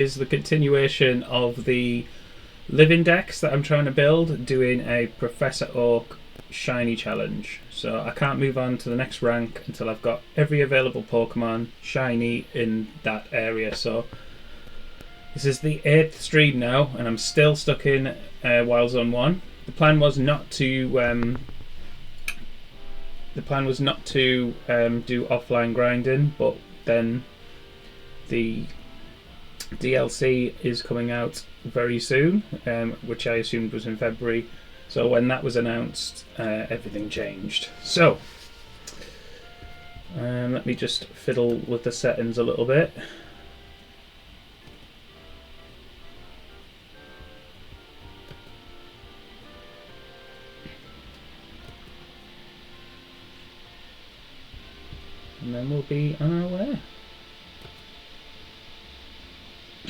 is the continuation of the Living Dex that I'm trying to build, doing a Professor Oak Shiny challenge. So I can't move on to the next rank until I've got every available Pokemon Shiny in that area. So this is the 8th stream now, and I'm still stuck in Wild Zone 1. The plan was not to do offline grinding, but then the DLC is coming out very soon, which I assumed was in February. So when that was announced, everything changed. So let me just fiddle with the settings a little bit. And then we'll be on our way.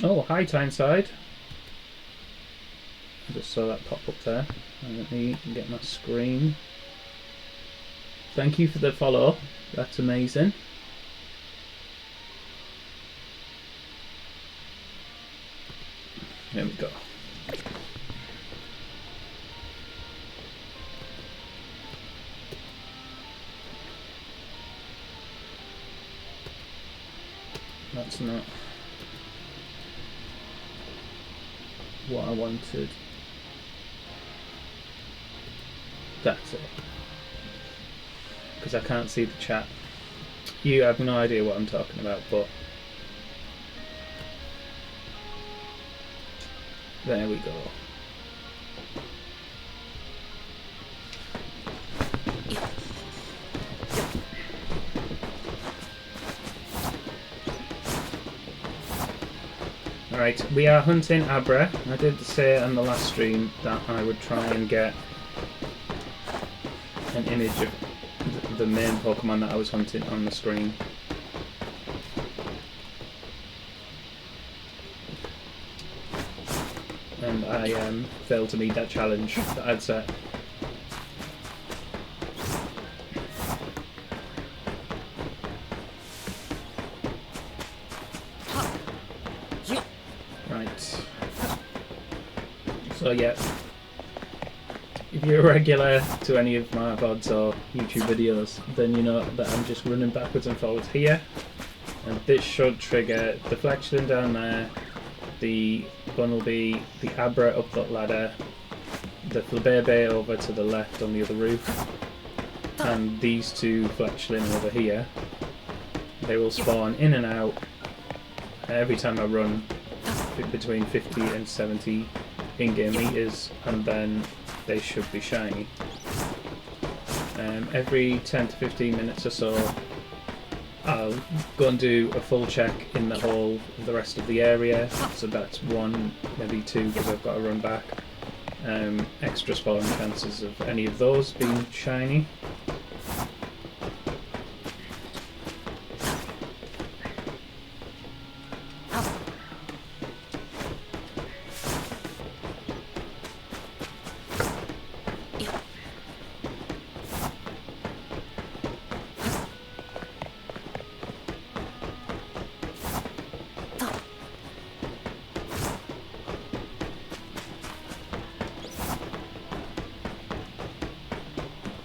Oh, hi Tyneside. I just saw that pop up there. Let me get my screen. Thank you for the follow. That's amazing. There we go. That's not what I wanted. That's it. Because I can't see the chat. You have no idea what I'm talking about, but there we go. Alright, we are hunting Abra. I did say on the last stream that I would try and get an image of the main Pokemon that I was hunting on the screen. And I failed to meet that challenge that I'd set. Right. So yeah. If you're a regular to any of my VODs or YouTube videos, then you know that I'm just running backwards and forwards here. And this should trigger the Fletchling down there, the Bunnelby, the Abra up that ladder, the Flabebe over to the left on the other roof, and these two Fletchling over here. They will spawn in and out every time I run between 50 and 70 in-game meters, and then they should be shiny. Every 10 to 15 minutes or so I'll go and do a full check in the whole of the rest of the area, so that's 1, maybe 2 because I've got to run back. Extra spawn chances of any of those being shiny.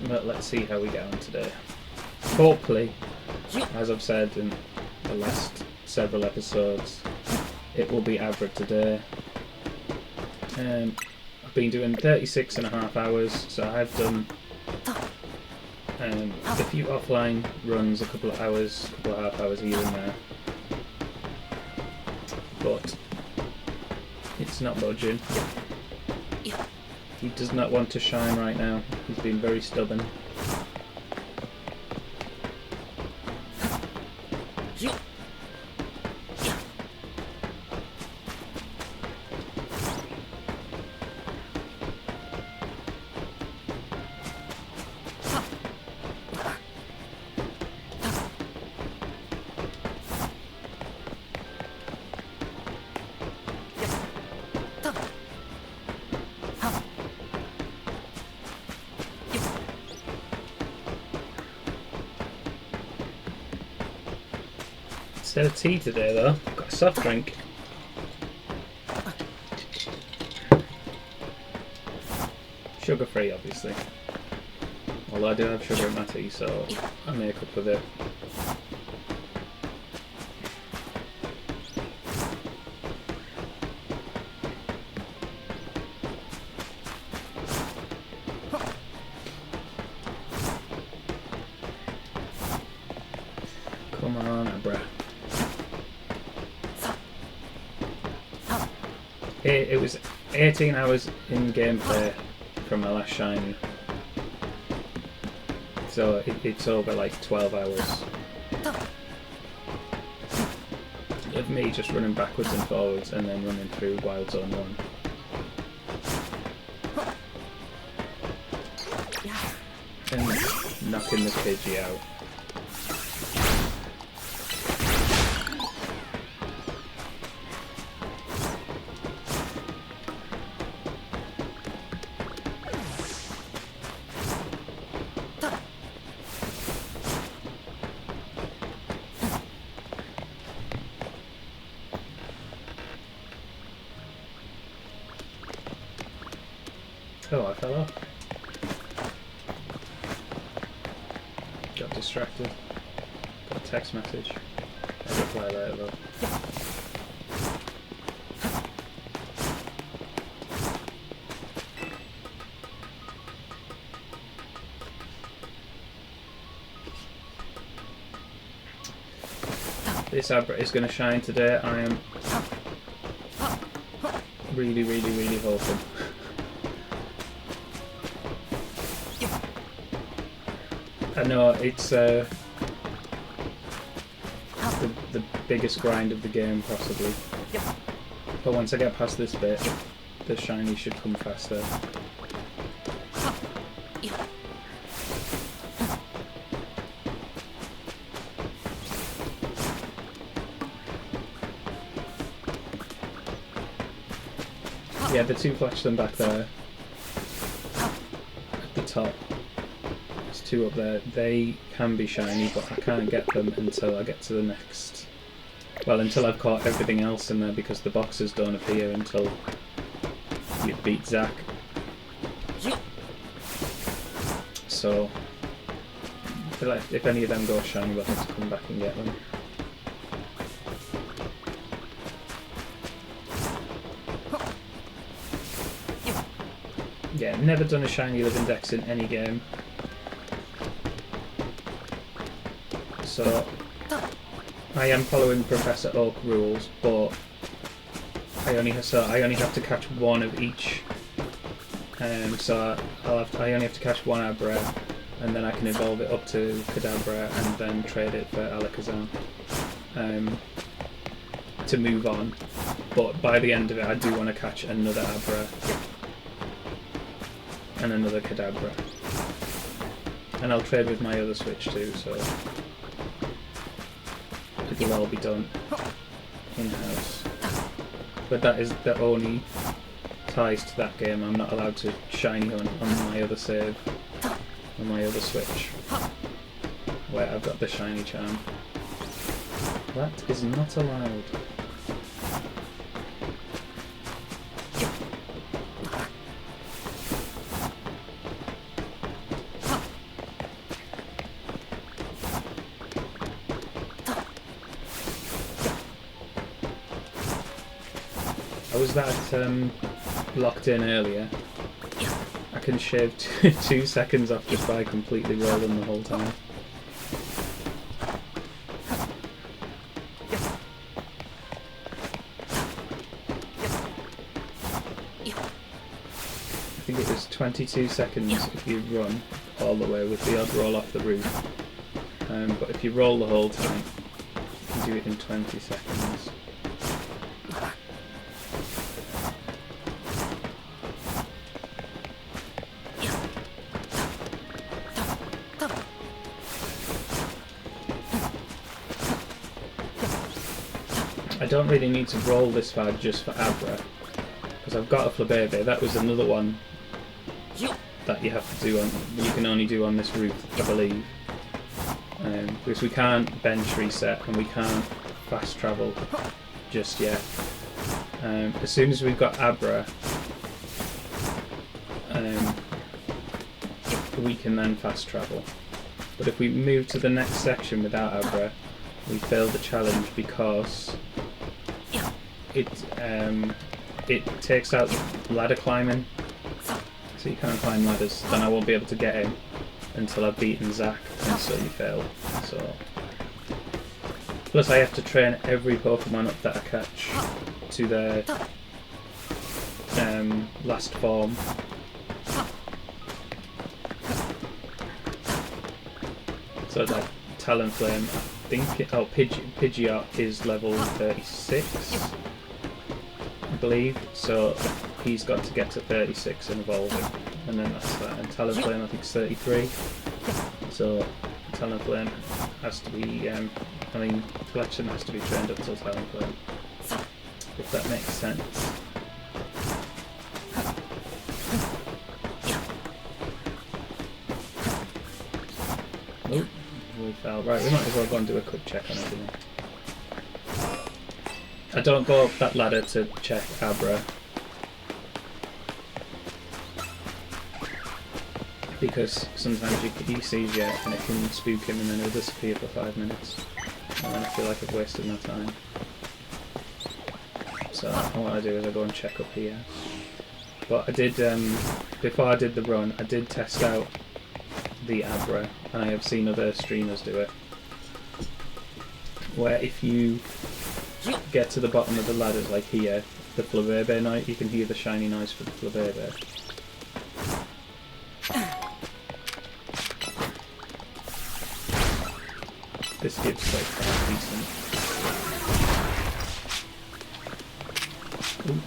But let's see how we get on today. Hopefully, as I've said in the last several episodes, it will be Abra today. I've been doing 36.5 hours, so I've done a few offline runs, a couple of hours, a couple of half hours here and there. But it's not budging. He does not want to shine right now. He's been very stubborn. Instead of tea today though, I've got a soft drink. Sugar free, obviously. Although I do have sugar in my tea, so I make up with it. Come on, Abra. It was 18 hours in gameplay from my last shiny. So it's over like 12 hours of me just running backwards and forwards and then running through Wild Zone 1. And knocking the Pidgey out. Oh, I fell off. Got distracted. Got a text message. I'll reply later though. This Abra is going to shine today. I am really, really, really hoping. I know it's the biggest grind of the game, possibly. But once I get past this bit, the shiny should come faster. Yeah, the two Fletchling back there at the top. There's two up there. They can be shiny, but I can't get them until I get to the next. Well, until I've caught everything else in there, because the boxes don't appear until you beat Zach. So, I feel like if any of them go shiny, we'll have to come back and get them. Yeah, never done a Shiny Living Dex in any game. So, I am following Professor Oak rules, but I only have to catch one of each. So I only have to catch one Abra, and then I can evolve it up to Kadabra and then trade it for Alakazam to move on. But by the end of it, I do want to catch another Abra and another Kadabra, and I'll trade with my other Switch too. So it'll all be done in-house. But that is the only ties to that game. I'm not allowed to shiny hunt on my other save, on my other Switch, where I've got the shiny charm. That is not allowed. I was that locked in earlier. I can shave 2 seconds off just by completely rolling the whole time. I think it was 22 seconds if you run all the way with the odd roll off the roof. But if you roll the whole time, you can do it in 20 seconds. I don't really need to roll this far just for Abra, because I've got a Flabébé. That was another one that you have to do on. You can only do on this route, I believe, because we can't bench reset and we can't fast travel just yet. As soon as we've got Abra, we can then fast travel. But if we move to the next section without Abra, we fail the challenge because it takes out ladder climbing, so you can't climb ladders. Then I won't be able to get in until I've beaten Zack, and so you fail. So plus I have to train every Pokemon up that I catch to their last form. So that Talonflame, I think, Pidgeot is level 36, I believe, so he's got to get to 36 and evolving, and then that's that. And Talonflame, I think, is 33, so Talonflame has to be, Collection has to be trained up till Talonflame, if that makes sense. Nope, we fell. Right, we might as well go and do a quick check on everything. I don't go up that ladder to check Abra, because sometimes he sees you and it can spook him and then he'll disappear for 5 minutes, and then I feel like I've wasted my time. So what I do is I go and check up here. But I did, before I did the run, I did test out the Abra, and I have seen other streamers do it, where if you get to the bottom of the ladders, like here, the Flabébé noise, you can hear the shiny noise for the Flabébé. This gives like quite decent. Ooh.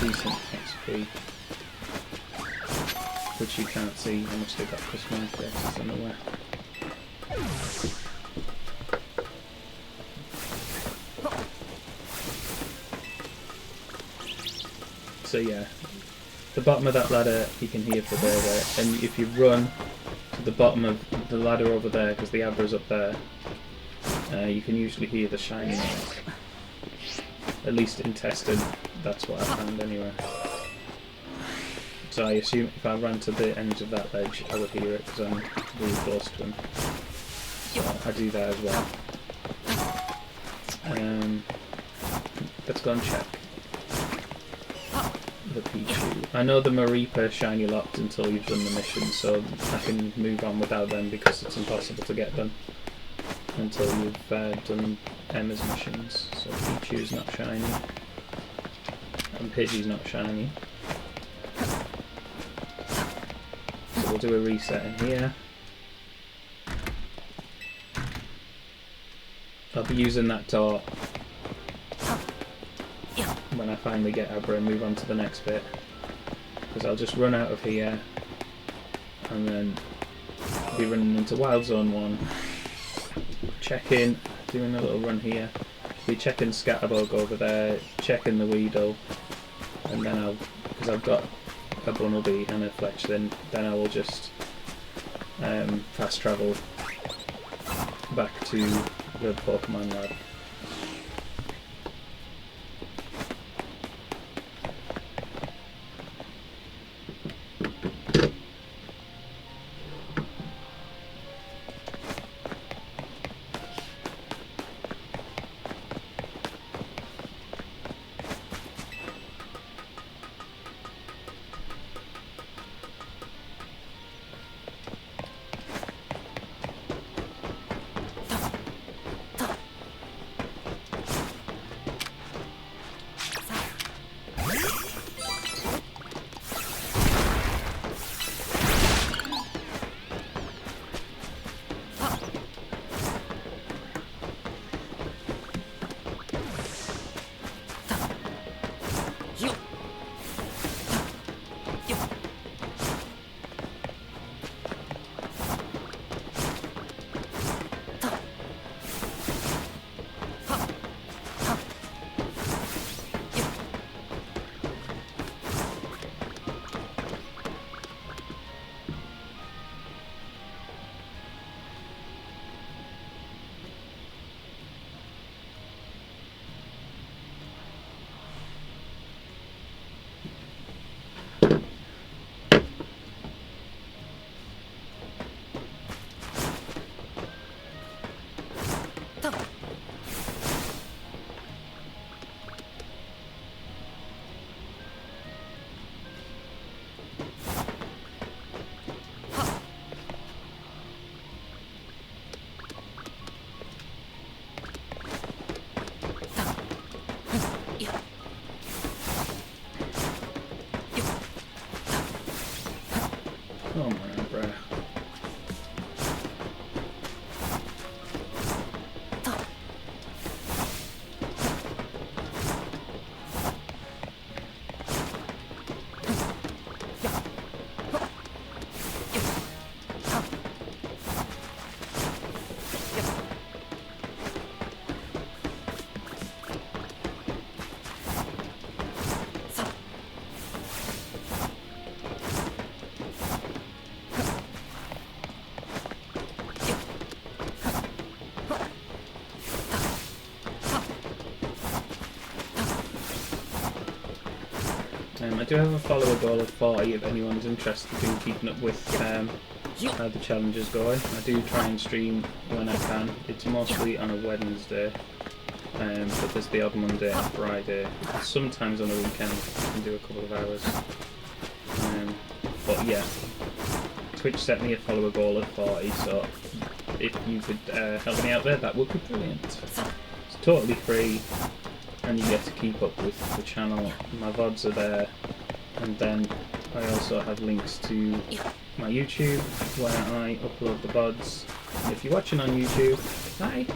Decent XP, which you can't see how much they got plus my dex, I don't know where. So yeah, the bottom of that ladder you can hear for there, and if you run to the bottom of the ladder over there, because the Abra's up there, you can usually hear the shiny noise. At least in testing, that's what I found anyway. So I assume if I ran to the end of that ledge, I would hear it because I'm really close to him. So I do that as well. Let's go and check the Pichu. I know the Maripa shiny locked until you've done the mission, so I can move on without them because it's impossible to get them until you've done Emma's missions. So Pichu's not shiny, and Pidgey's not shiny. So we'll do a reset in here. I'll be using that door when I finally get Abra and move on to the next bit, because I'll just run out of here and then be running into Wild Zone 1, check in, doing a little run here, be checking Scatterbug over there, checking the Weedle, and then I'll, because I've got a Bunnelby and a Fletchling, then I will just fast travel back to the Pokemon Lab. Oh my Abra. I do have a follower goal of 40 if anyone's interested in keeping up with how the challenge is going. I do try and stream when I can. It's mostly on a Wednesday, but there's the odd Monday and Friday. Sometimes on a weekend I can do a couple of hours. But yeah, Twitch set me a follower goal of 40, so if you could help me out there, that would be brilliant. It's totally free, and you get to keep up with the channel. My VODs are there, and then I also have links to my YouTube where I upload the VODs. If you're watching on YouTube, hi!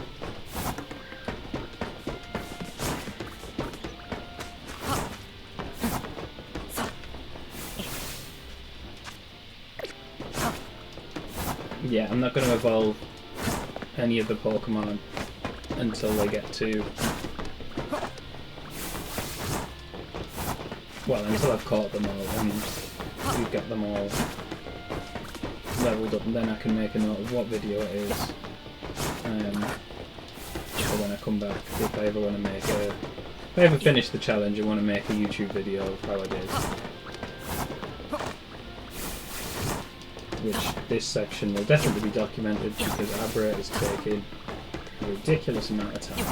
Yeah, I'm not going to evolve any of the Pokemon until they get to... well, until I've caught them all and we've got them all leveled up, and then I can make a note of what video it is. So when I come back, if I ever want to make a... if I ever finish the challenge and want to make a YouTube video of how it is. Which this section will definitely be documented because Abra is taking a ridiculous amount of time.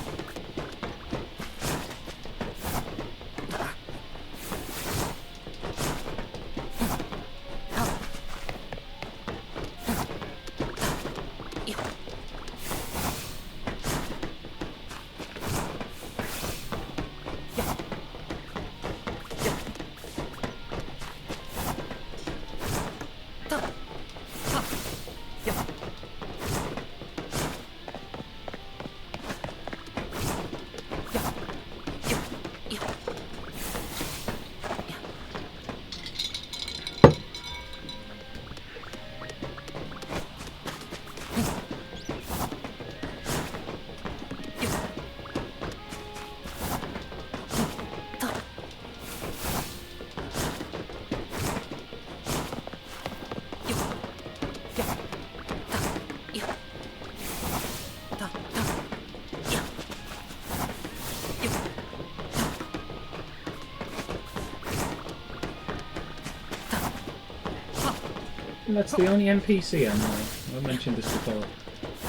That's the only NPC I know. I've mentioned this before.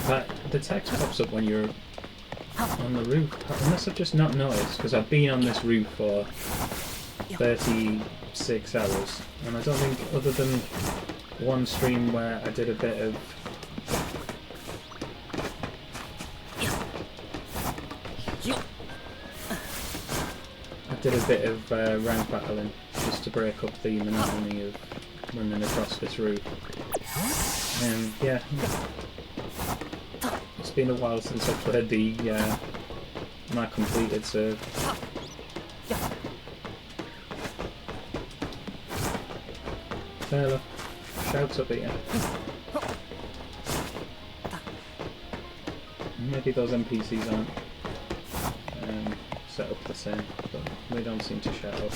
But the text pops up when you're on the roof. Unless I've just not noticed, because I've been on this roof for 36 hours. And I don't think, other than one stream where I did a bit of... rank battling, just to break up the monotony of running across this route. Yeah, it's been a while since I've played the my completed serve. Taylor, shouts up here. Maybe those NPCs aren't set up the same, but they don't seem to shout up.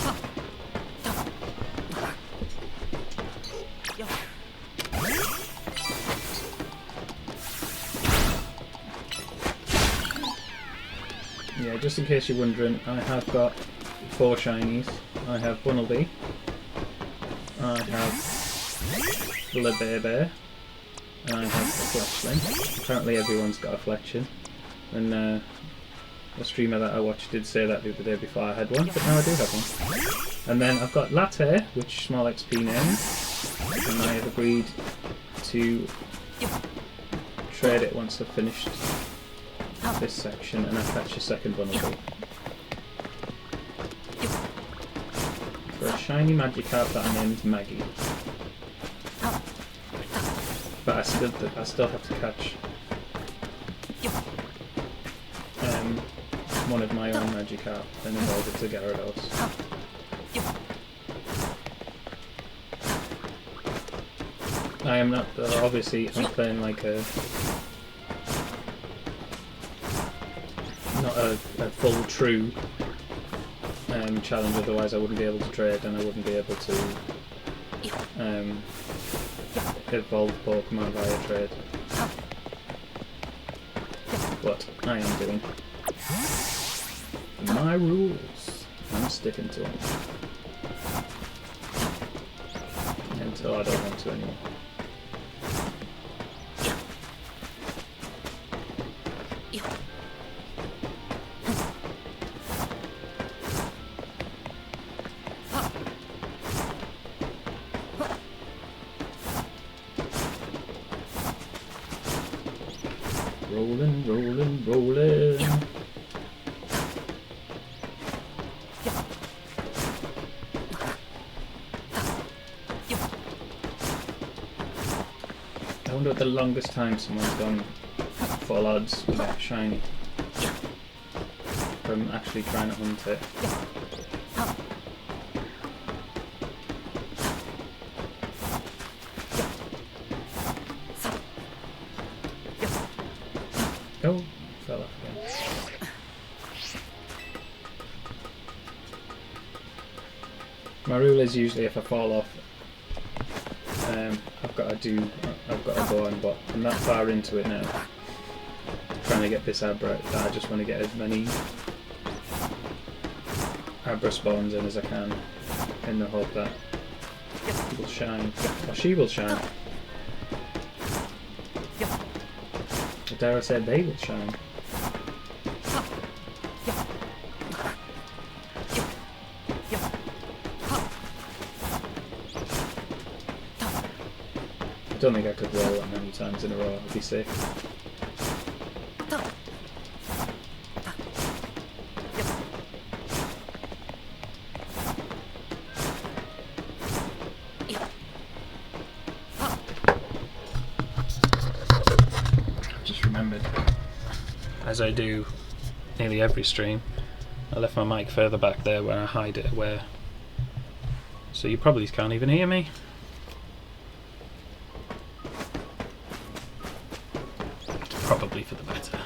Yeah, just in case you're wondering, I have got 4 shinies. I have Bunnelby, I have Blabebe, and I have a Fletchling. Apparently everyone's got a Fletchling, and a streamer that I watched did say that the other day before I had one, but now I do have one. And then I've got Latte, which small XP names, and I have agreed to trade it once I've finished this section and I catch a second Bunnelby. shiny Magikarp that I named Maggie. But I still have to catch one of my own Magikarp and evolve it to Gyarados. I am not, obviously I'm playing like not a full true challenge, otherwise I wouldn't be able to trade and I wouldn't be able to evolve Pokemon via trade. But I am doing my rules. I'm sticking to them until I don't want to anymore. Rolling, rolling, rolling. I wonder what the longest time someone's gone full odds with that shiny from actually trying to hunt it. Oh, fell off again. My rule is usually if I fall off, I've got to go on, but I'm that far into it now, trying to get this Abra, that I just want to get as many Abra spawns in as I can, in the hope that he will shine, or she will shine. Or dare I say they will shine. I don't think I could roll that many times in a row, I'd be sick. Just remembered, as I do nearly every stream, I left my mic further back there where I hide it away, so you probably can't even hear me. Probably for the better.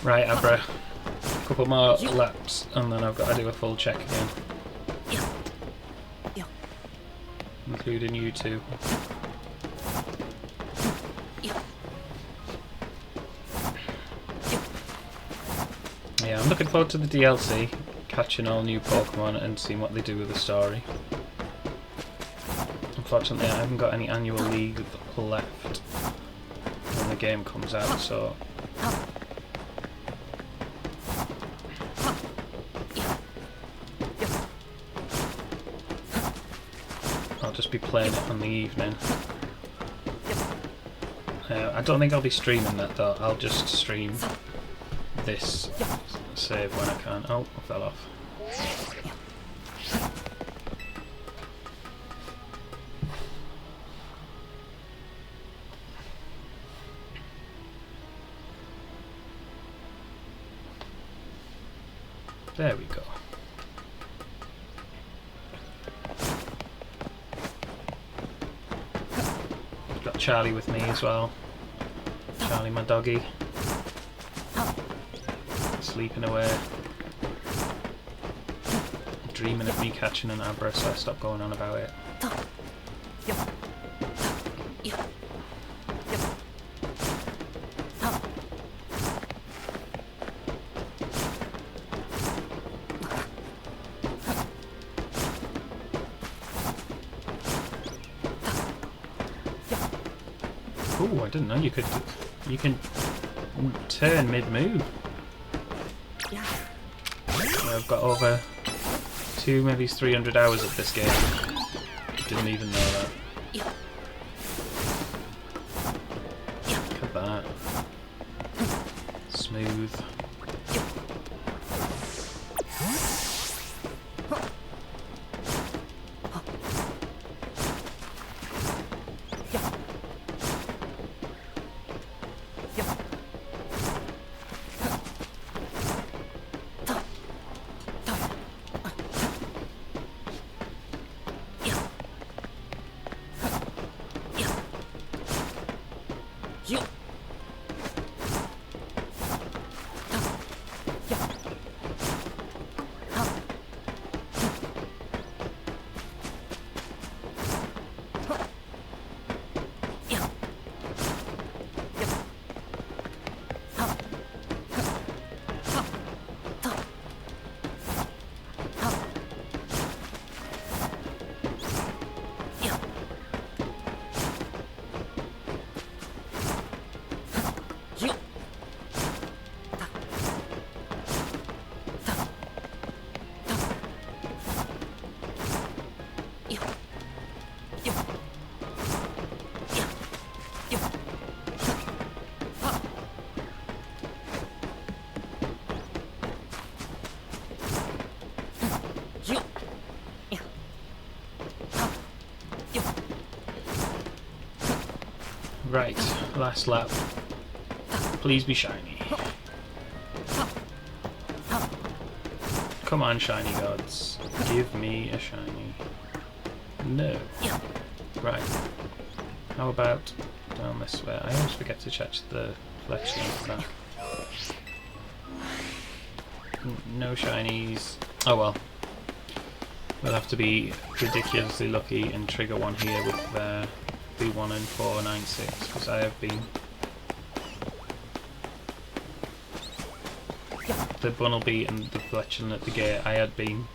Right, Abra. A couple more laps and then I've got to do a full check again. Including you two. Yeah, I'm looking forward to the DLC, catching all new Pokemon and seeing what they do with the story. Unfortunately, I haven't got any annual league left when the game comes out, so I'll just be playing it on the evening. I don't think I'll be streaming that though, I'll just stream this save when I can. Oh, I fell off. There we go. Got Charlie with me as well. Charlie, my doggy. Sleeping away. Dreaming of me catching an Abra, so I stopped going on about it. Ooh, I didn't know you can turn mid-move. I've got over 2, maybe 300 hours of this game. Didn't even know that. Look at that. Smooth. Right, last lap. Please be shiny. Come on, shiny gods. Give me a shiny. No. Right. How about down this way? I always forget to check the fletchling for that. No shinies. Oh well. We'll have to be ridiculously lucky and trigger one here with B1 and 496 because I have been. The Bunnelby and the Fletchling at the gate, I had been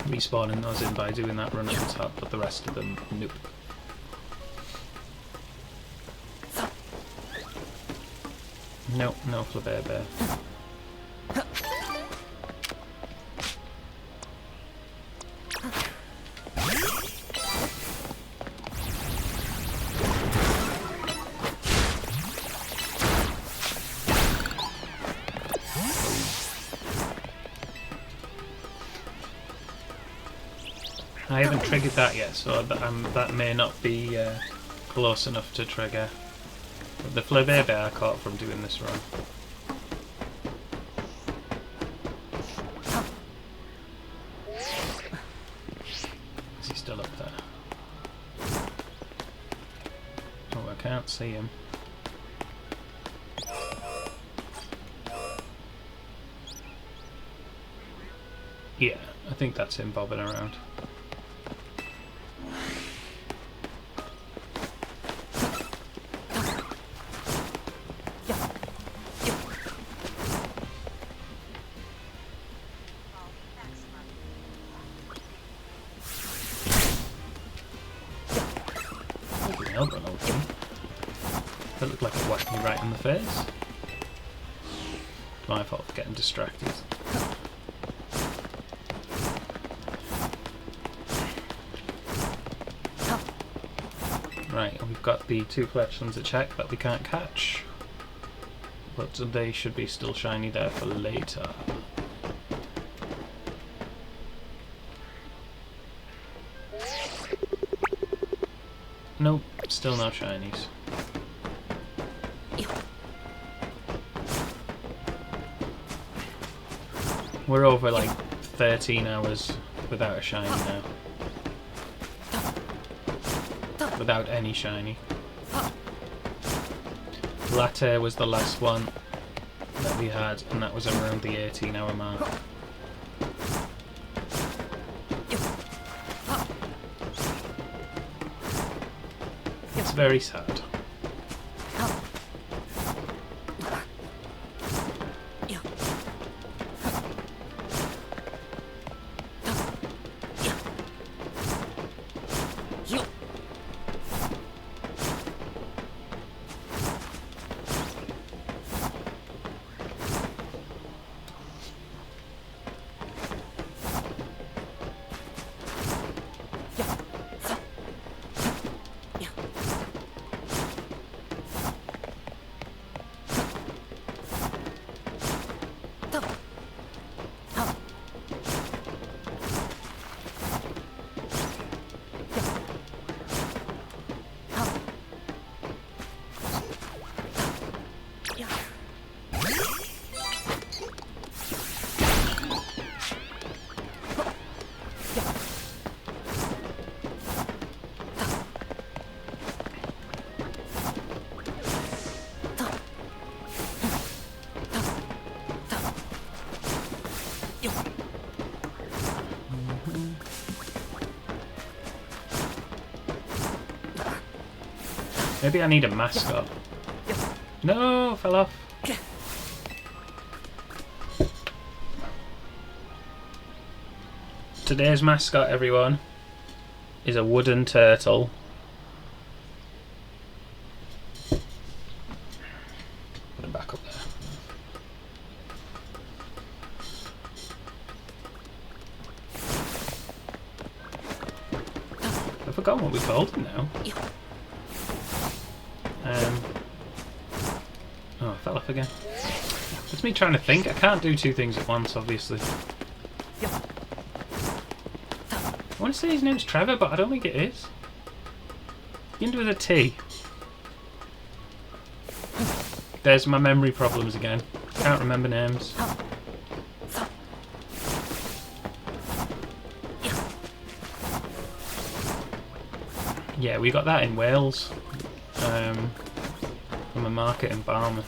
respawning those in by doing that run at the top, but the rest of them, nope. Nope, no Flabébé Bear. I haven't triggered that yet, so that may not be close enough to trigger. But the Flabébé Bear I caught from doing this run. Is he still up there? Oh, I can't see him. Yeah, I think that's him bobbing around. That looked like it whacked me right in the face. My fault for getting distracted. Right, and we've got the two Fletchlings to check that we can't catch. But they should be still shiny there for later. Nope, still no shinies. We're over like 13 hours without a shiny now. Without any shiny. Latte was the last one that we had, and that was around the 18-hour mark. It's very sad. Maybe I need a mascot. No, fell off. Today's mascot, everyone, is a wooden turtle. Put him back up there. I've forgotten what we called him now. Oh, I fell off again. It's me trying to think. I can't do two things at once, obviously. I want to say his name's Trevor, but I don't think it is. Begin with a T. There's my memory problems again. Can't remember names. Yeah, we got that in Wales. From a market in Barmouth.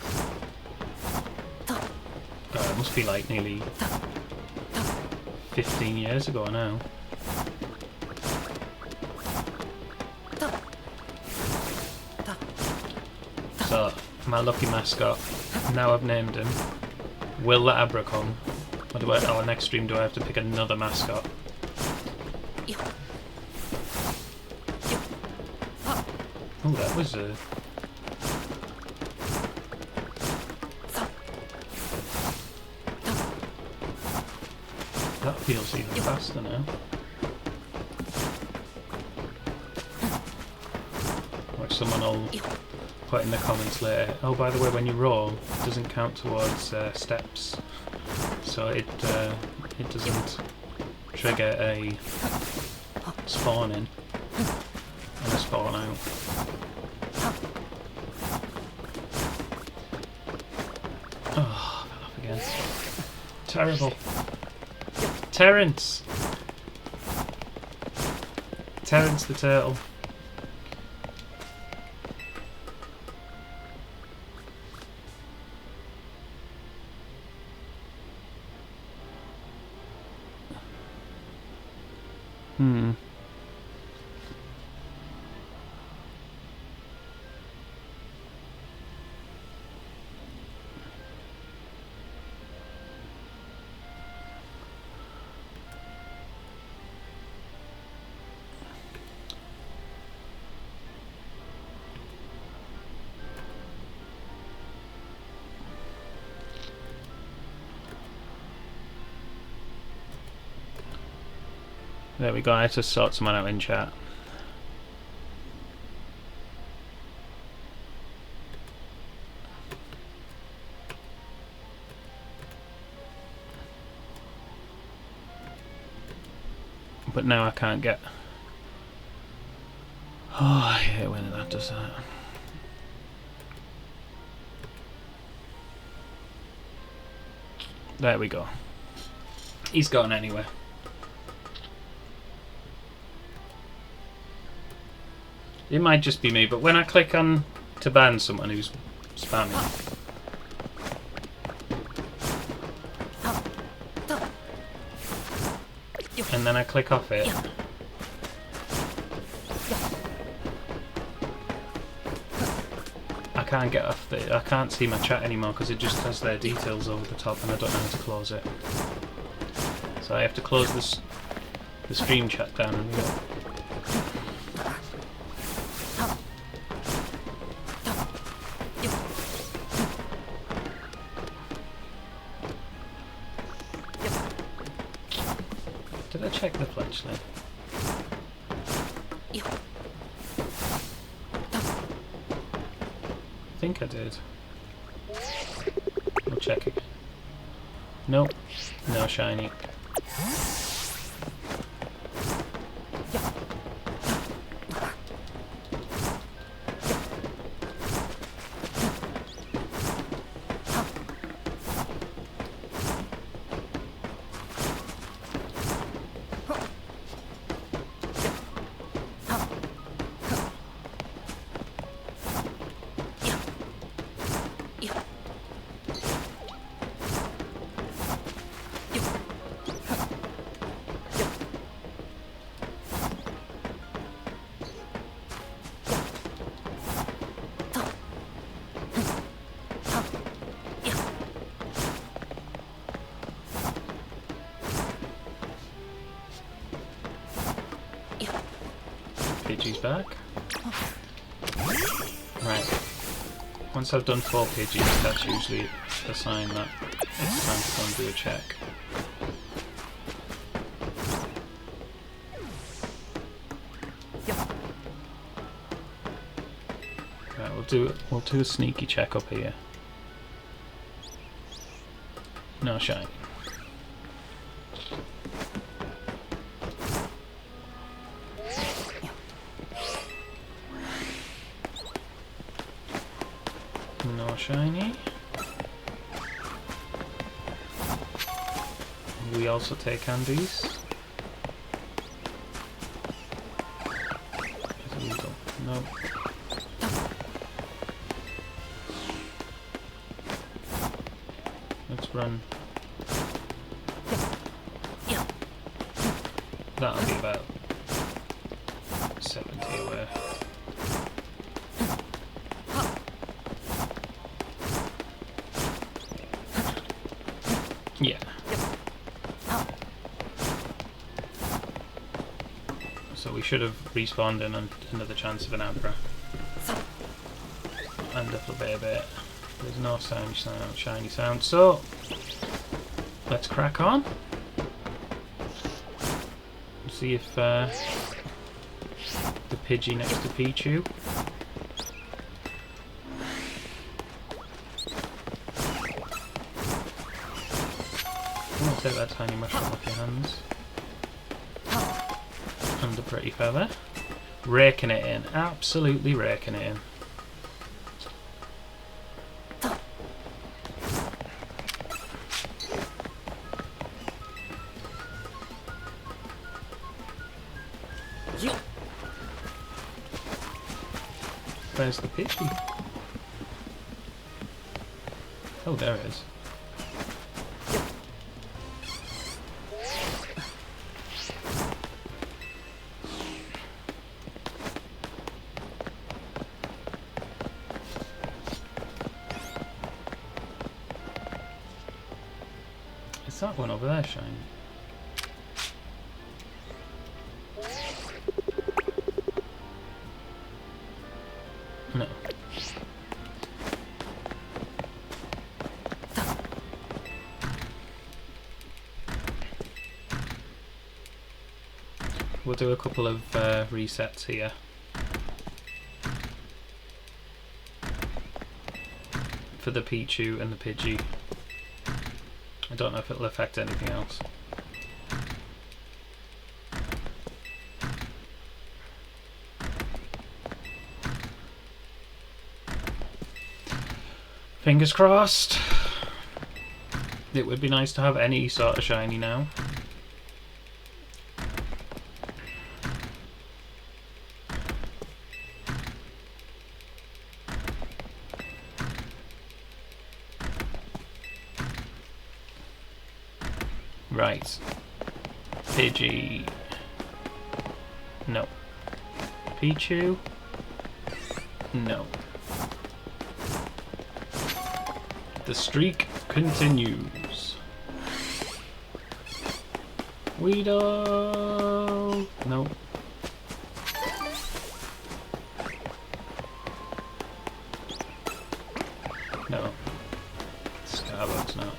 It must be like nearly 15 years ago now. So, my lucky mascot, now I've named him. Will the Abra come? Or do I, next stream do I have to pick another mascot? Oh, that was a... That feels even faster now. Which someone will put in the comments later. Oh, by the way, when you roll, it doesn't count towards steps, so it doesn't trigger a spawn in and a spawn out. Oh, I fell off again. Terrible. Terrence! Terrence the turtle. There we go, I had to sort someone out in chat. But now I can't get... Oh, I hate when that does that. There we go. He's gone anyway. It might just be me, but when I click on to ban someone who's spamming, and then I click off it, I can't get off the. I can't see my chat anymore because it just has their details over the top, and I don't know how to close it. So I have to close the stream chat down and go. Did I check the fletchling? I think I did. I'll check it. Nope, no shiny. Pidgey's back. Right. Once I've done 4 Pidgeys, that's usually a sign that it's time to go and do a check. Right, we'll do a sneaky check up here. No shiny. shiny. We also take candies. Is it legal? No. Let's run. That'll be about 70 away. Yeah. So we should have respawned in another chance of an Abra. And a Flabébé. There's no shiny sound, so let's crack on. See if the Pidgey next to Pichu. I'm gonna take that tiny mushroom off your hands. And a pretty feather. Raking it in, absolutely raking it in. Where's the Pidgey? Oh, there it is. Is that one over there, Shiny? No. We'll do a couple of resets here. For the Pichu and the Pidgey. I don't know if it'll affect anything else. Fingers crossed. It would be nice to have any sort of shiny now. Right. Pidgey. No. Pichu. No. The streak continues. Weedle. No. No. Starbucks now.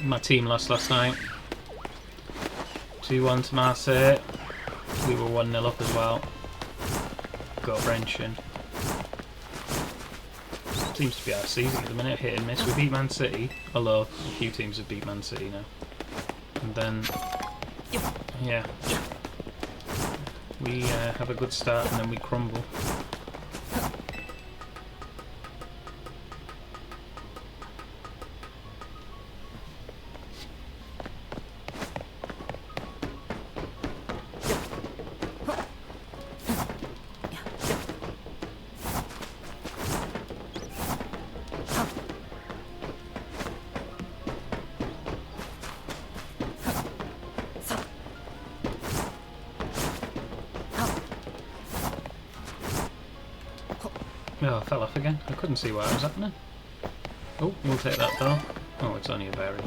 My team lost last night. 2-1 to Marseille. We were 1-0 up as well. Got wrenching. Seems to be our season at the minute, hit and miss. We beat Man City, although a few teams have beat Man City now. And then, yeah, we have a good start and then we crumble. Oh, I fell off again. I couldn't see what was happening. Oh, we'll take that though. Oh, it's only a berry.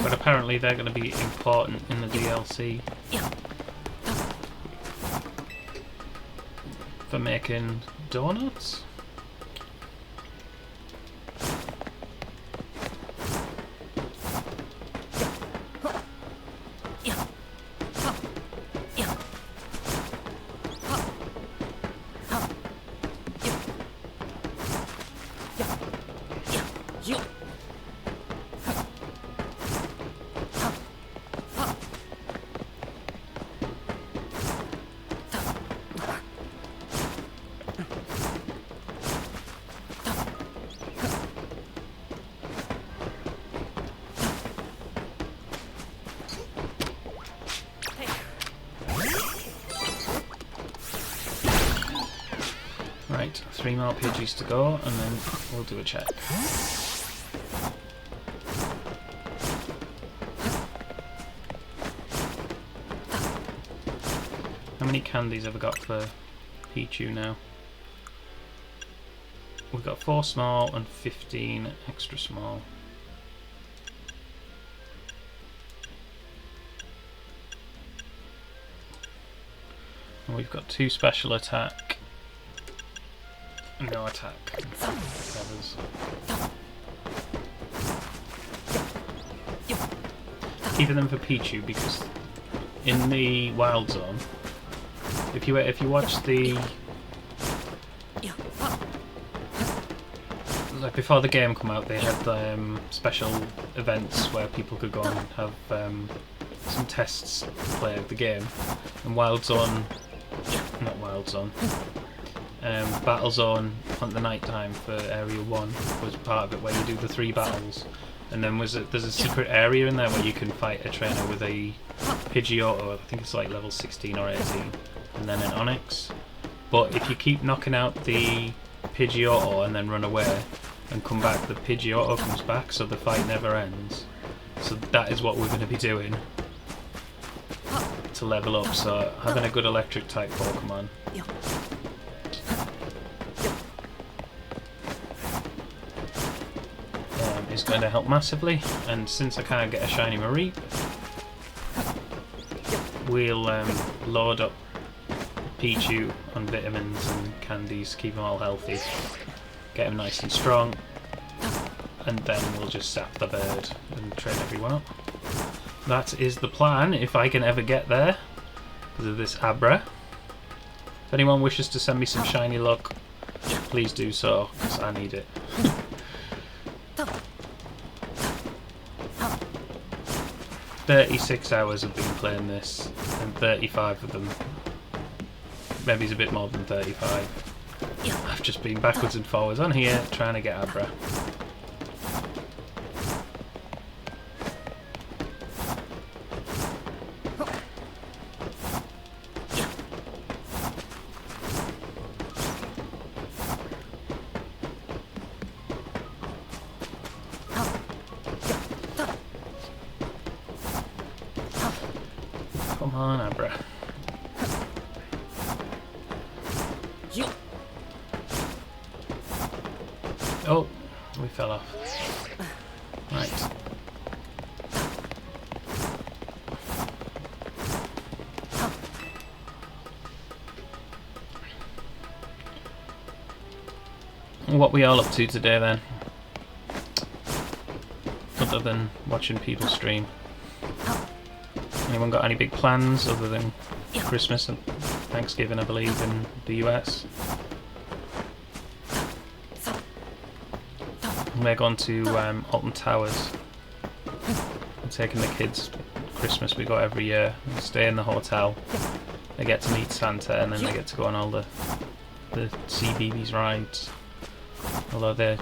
But apparently they're going to be important in the DLC. For making donuts? Right, 3 more Pidgeys to go, and then we'll do a check. How many candies have I got for Pichu now? We've got 4 small and 15 extra small. And we've got 2 special attack. No attack. Feathers. Keeping them for Pichu because in the wild zone, if you watch the like before the game come out, they had special events where people could go and have some tests play of the game. And Wild Zone, not Wild Zone. Battle Zone on the night time for Area 1 was part of it, where you do the 3 battles, and then there's a secret area in there where you can fight a trainer with a Pidgeotto. I think it's like level 16 or 18, and then an Onix. But if you keep knocking out the Pidgeotto and then run away and come back, the Pidgeotto comes back, so the fight never ends. So that is what we're going to be doing to level up. So having a good electric type Pokemon is going to help massively, and since I can't get a shiny Mareep, we'll load up Pichu on vitamins and candies, keep them all healthy, get him nice and strong, and then we'll just sap the bird and train everyone up. That is the plan, if I can ever get there, because of this Abra. If anyone wishes to send me some shiny luck, please do so, because I need it. 36 hours I've been playing this, and 35 of them, maybe it's a bit more than 35, I've just been backwards and forwards on here trying to get Abra. Come on, Abra. Oh, we fell off. Right. What we all up to today then? Other than watching people stream. Anyone got any big plans other than Christmas and Thanksgiving, I believe, in the US? We're going to Alton Towers. I'm taking the kids. Christmas we go every year. We stay in the hotel. They get to meet Santa, and then they get to go on all the CBeebies rides. Although they're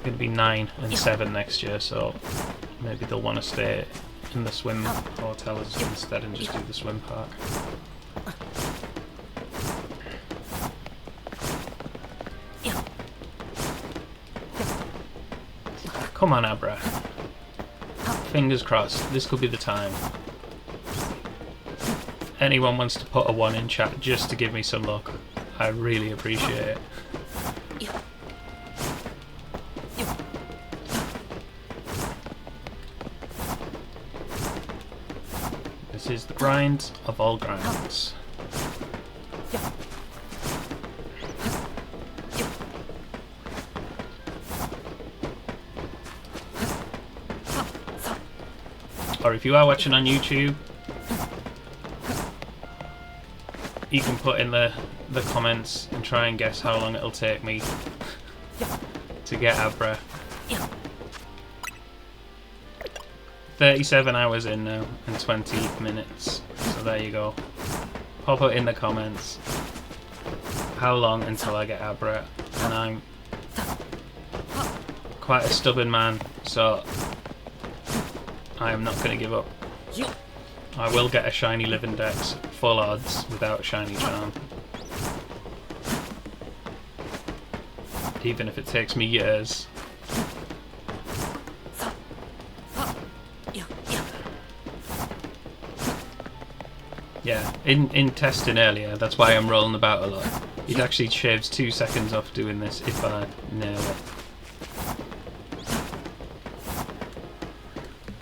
going to be 9 and 7 next year, so maybe they'll want to stay in the swim hotel instead and just do the swim park. Come on, Abra. Fingers crossed, this could be the time. If anyone wants to put a 1 in chat just to give me some luck, I really appreciate it. This is the grind of all grinds. Or if you are watching on YouTube, you can put in the comments and try and guess how long it'll take me to get Abra 37 hours in now and 20 minutes. So there you go. Pop it in the comments how long until I get Abra. And I'm quite a stubborn man, so I am not going to give up. I will get a Shiny Living Dex full odds without a Shiny Charm. Even if it takes me years. Yeah, in testing earlier, that's why I'm rolling about a lot. It actually shaves 2 seconds off doing this if I nail it.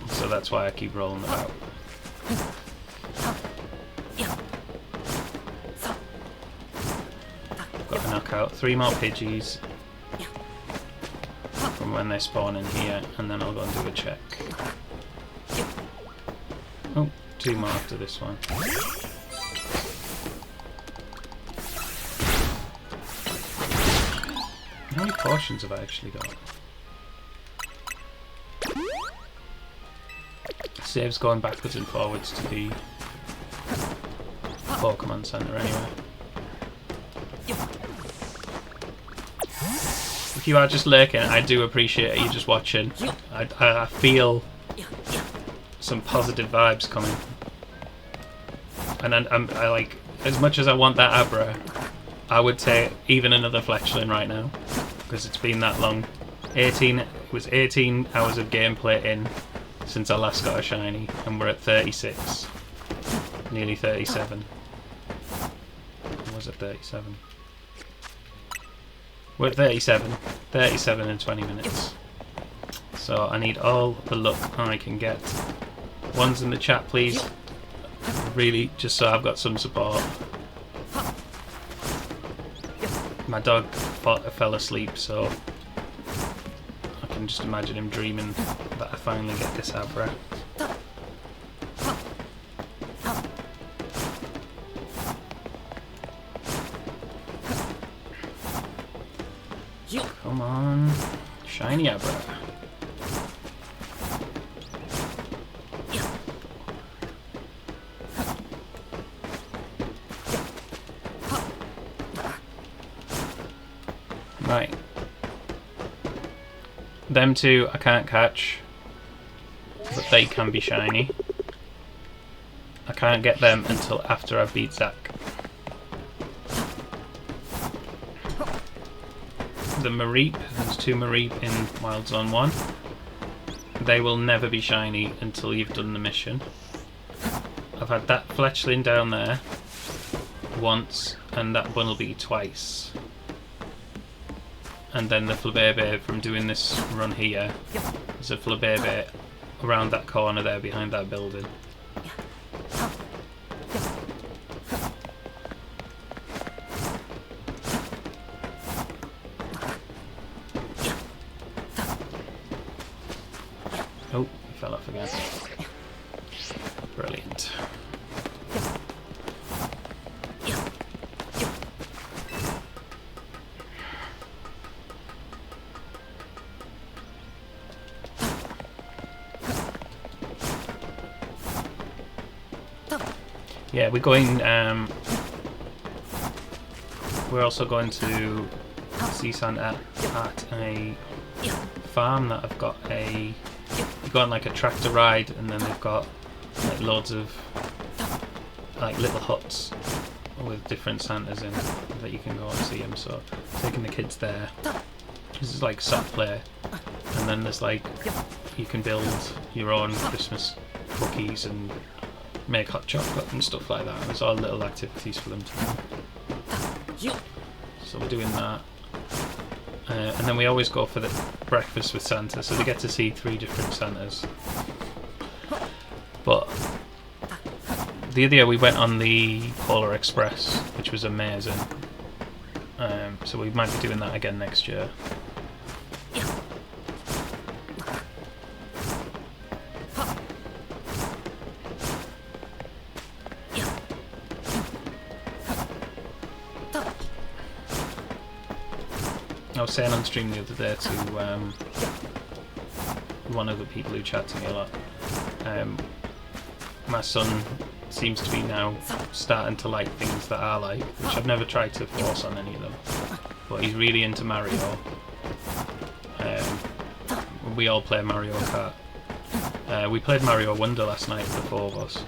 So that's why I keep rolling about. Got to knock out 3 more Pidgeys from when they spawn in here, and then I'll go and do a check. Oh, 2 more after this one. How many potions have I actually got? Save's going backwards and forwards to the Pokemon Center anyway. If you are just lurking, I do appreciate you just watching. I feel some positive vibes coming. And I like, as much as I want that Abra, I would take even another Fletchling right now. Because it's been that long. It was 18 hours of gameplay in since I last got a shiny, and we're at 36. Nearly 37. Or was it 37? We're at 37. 37 in 20 minutes. So I need all the luck I can get. Ones in the chat, please. Really, just so I've got some support. My dog fell asleep, so I can just imagine him dreaming that I finally get this Abra. Come on, Shiny Abra. Right. Them two I can't catch, but they can be shiny. I can't get them until after I've beat Zach. The Mareep, there's 2 Mareep in Wild Zone 1. They will never be shiny until you've done the mission. I've had that Fletchling down there once, and that Bunnelby twice. And then the Flabébé from doing this run here. There's a Flabébé around that corner there behind that building. Oh, he fell off again. Brilliant. Yeah, we're going. We're also going to see Santa at a farm that I've got a. We've got like a tractor ride, and then they've got like loads of like little huts with different Santas in that you can go and see them. So taking the kids there. This is like soft play, and then there's like you can build your own Christmas cookies and make hot chocolate and stuff like that. There's all little activities for them to do. So we're doing that. And then we always go for the breakfast with Santa, so they get to see 3 different Santas. But the other year we went on the Polar Express, which was amazing. So we might be doing that again next year. I was saying on stream the other day to one of the people who chat to me a lot. My son seems to be now starting to like things that I like, which I've never tried to force on any of them. But he's really into Mario. We all play Mario Kart. We played Mario Wonder last night, the four of us.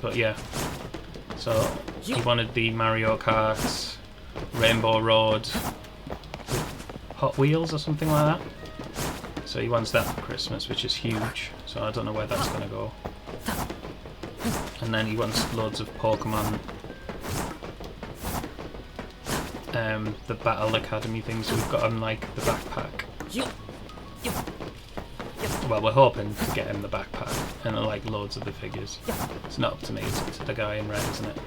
But yeah, so he wanted the Mario Kart Rainbow Road Hot Wheels or something like that. So he wants that for Christmas, which is huge. So I don't know where that's going to go. And then he wants loads of Pokemon. The Battle Academy things we've got on like the backpack. Well, we're hoping to get him the backpack and like loads of the figures. It's not up to me, it's up to the guy in red, isn't it?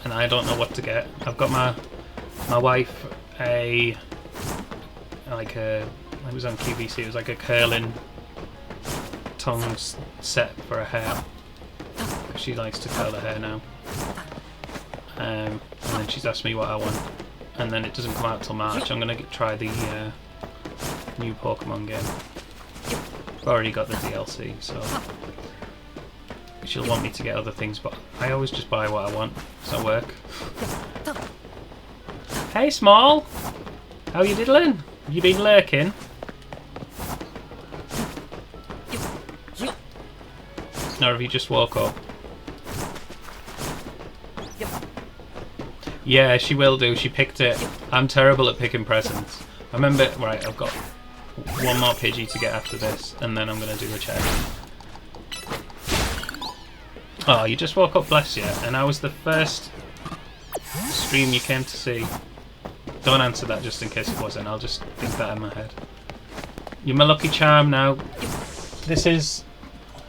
And I don't know what to get. I've got my wife it was on QVC, it was like a curling tongs set for her hair. She likes to curl her hair now. And then she's asked me what I want. And then it doesn't come out till March. I'm going to try the new Pokemon game. I've already got the DLC, so she'll want me to get other things, but I always just buy what I want. Does that work? Hey, Small! How you diddling? You been lurking? Or have you just woke up? Yeah, she will do. She picked it. I'm terrible at picking presents. I remember... Right, I've got one more Pidgey to get after this, and then I'm going to do a check. Oh, you just woke up, bless you. And I was the first stream you came to see. Don't answer that just in case it wasn't. I'll just think that in my head. You're my lucky charm now. This is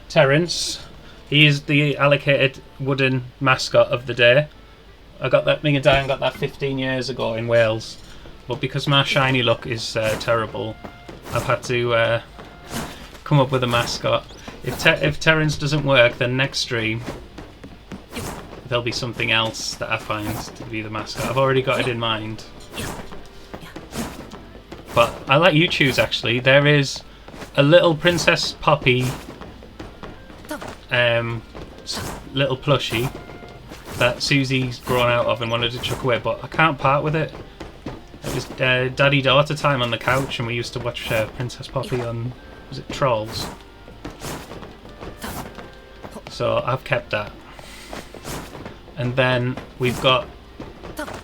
Terence. He is the allocated wooden mascot of the day. I got that, me and Diane got that 15 years ago in Wales. But because my shiny luck is terrible, I've had to come up with a mascot. If Terence doesn't work, then next stream there'll be something else that I find to be the mascot. I've already got it in mind. But I let you choose, actually. There is a little Princess Poppy little plushie that Susie's grown out of and wanted to chuck away, but I can't part with it. It was daddy-daughter time on the couch, and we used to watch Princess Poppy on, was it Trolls? So I've kept that. And then we've got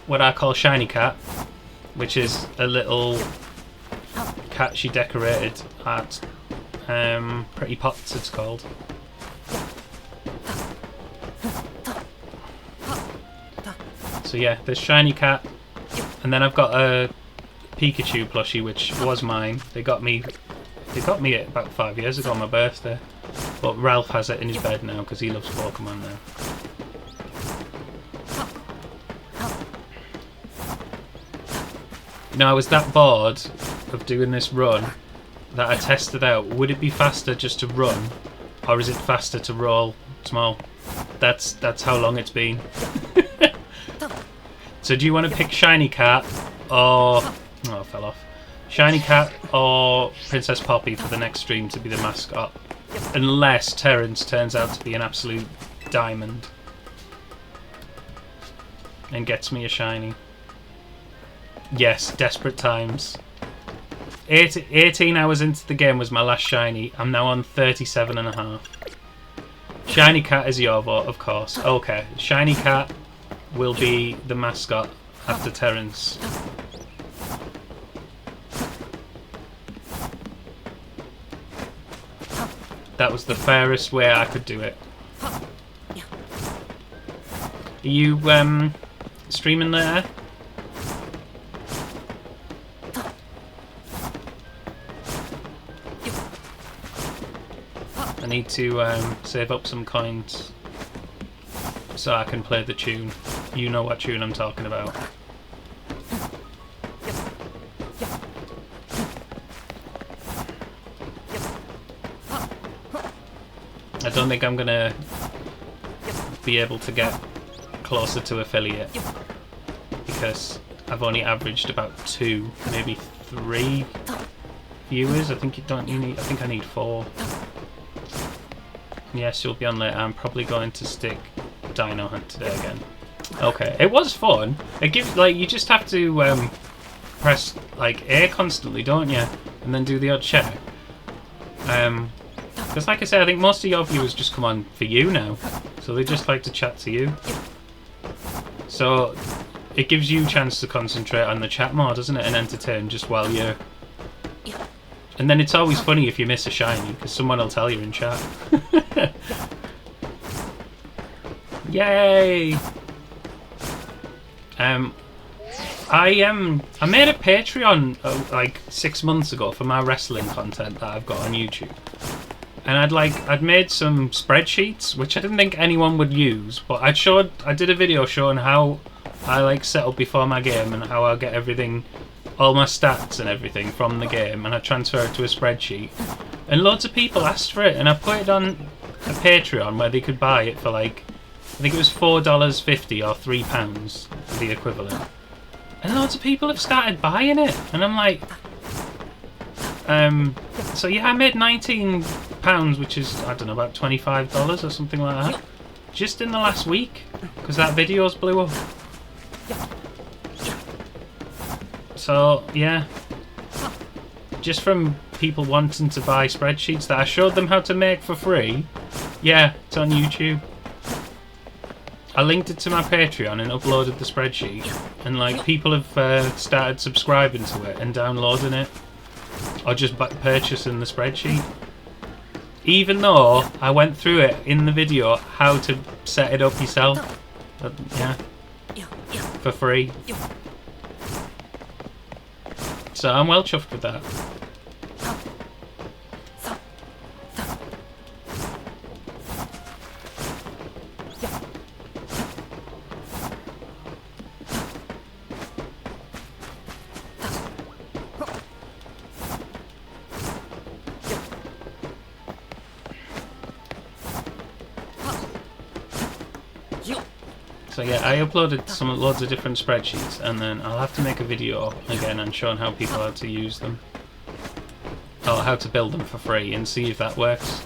what I call Shiny Cat, which is a little cat she decorated at Pretty Pots, it's called. So yeah, there's Shiny Cat, and then I've got a Pikachu plushie, which was mine. They got me it about 5 years ago on my birthday, but Ralph has it in his bed now because he loves Pokemon now. Now I was that bored of doing this run that I tested out, would it be faster just to run, or is it faster to roll small? That's how long it's been. So do you want to pick Shiny Cat or... Oh, I fell off. Shiny Cat or Princess Poppy for the next stream to be the mascot? Unless Terence turns out to be an absolute diamond and gets me a shiny. Yes, desperate times. 18 hours into the game was my last shiny. I'm now on 37.5. Shiny Cat is your vote, of course. Okay, Shiny Cat will be the mascot after Terence. That was the fairest way I could do it. Are you streaming there? I need to save up some coins so I can play the tune. You know what tune I'm talking about. I don't think I'm gonna be able to get closer to affiliate. because I've only averaged about 2, maybe 3 viewers. I think I think I need 4. Yes, you'll be on later. I'm probably going to stick Dino Hunt today again. Okay, it was fun. It gives, like, you just have to press like A constantly, don't you? And then do the odd check. Because like I said, I think most of your viewers just come on for you now, so they just like to chat to you. So it gives you a chance to concentrate on the chat more, doesn't it, and entertain just while you're... And then it's always funny if you miss a shiny, because someone will tell you in chat. Yay! I made a Patreon like 6 months ago for my wrestling content that I've got on YouTube, and I'd made some spreadsheets which I didn't think anyone would use, but I did a video showing how I like set up before my game and how I get everything, all my stats and everything from the game, and I transfer it to a spreadsheet, and loads of people asked for it, and I put it on a Patreon where they could buy it for like, I think it was $4.50 or £3, the equivalent. And loads of people have started buying it, and I'm like, so yeah, I made £19, which is, I don't know, about $25 or something like that, just in the last week, because that video's blew up. So yeah, just from people wanting to buy spreadsheets that I showed them how to make for free. Yeah, it's on YouTube. I linked it to my Patreon and uploaded the spreadsheet, and like people have started subscribing to it and downloading it, or just purchasing the spreadsheet. Even though I went through it in the video how to set it up yourself, but, yeah, for free. So I'm well chuffed with that. So yeah, I uploaded loads of different spreadsheets, and then I'll have to make a video again and showing how people how to use them, or how to build them for free, and see if that works.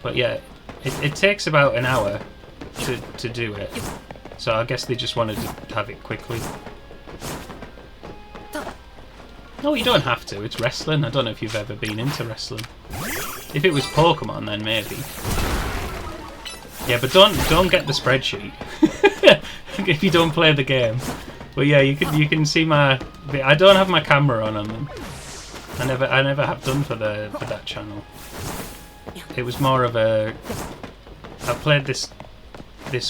But yeah, it takes about an hour to do it, so I guess they just wanted to have it quickly. No, you don't have to. It's wrestling. I don't know if you've ever been into wrestling. If it was Pokemon, then maybe. Yeah, but don't get the spreadsheet if you don't play the game. But yeah, you can see my. I don't have my camera on them. I never have done for that channel. It was more of a. I played this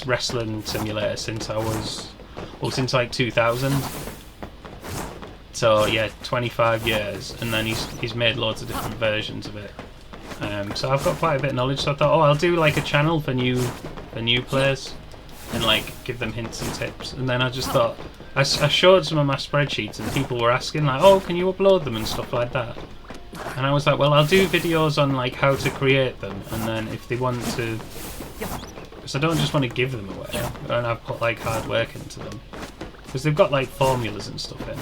wrestling simulator since I was, since like 2000. So yeah, 25 years, and then he's made loads of different versions of it. So I've got quite a bit of knowledge, so I thought, I'll do like a channel for new players and like give them hints and tips. And then I just thought, I showed some of my spreadsheets and people were asking like, oh, can you upload them and stuff like that? And I was like, well, I'll do videos on like how to create them, and then if they want to, because I don't just want to give them away, and I've put like hard work into them, because they've got like formulas and stuff in.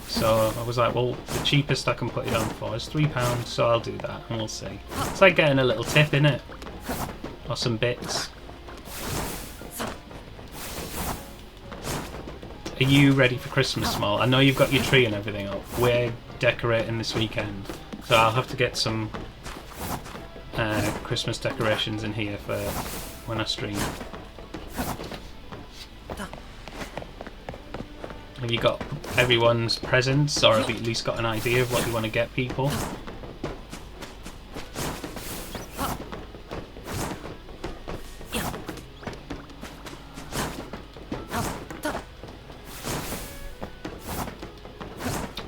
So I was like, well, the cheapest I can put it on for is £3, so I'll do that, and we'll see. It's like getting a little tip, innit? Or some bits. Are you ready for Christmas, Small? I know you've got your tree and everything up. We're decorating this weekend, so I'll have to get some Christmas decorations in here for when I stream. Have you got everyone's presents, or have you at least got an idea of what you want to get people?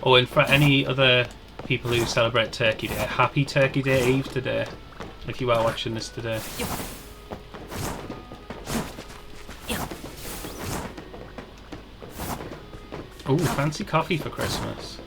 Oh, and for any other people who celebrate Turkey Day, happy Turkey Day Eve today, if you are watching this today. Ooh, fancy coffee for Christmas.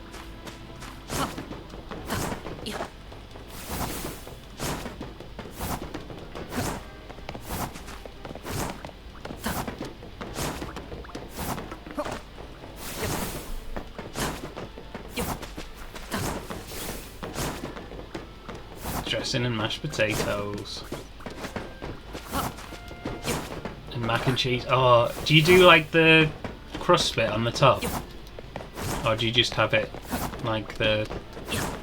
dressing and mashed potatoes. And mac and cheese. Oh, do you do like the crust bit on the top? Or do you just have it like the...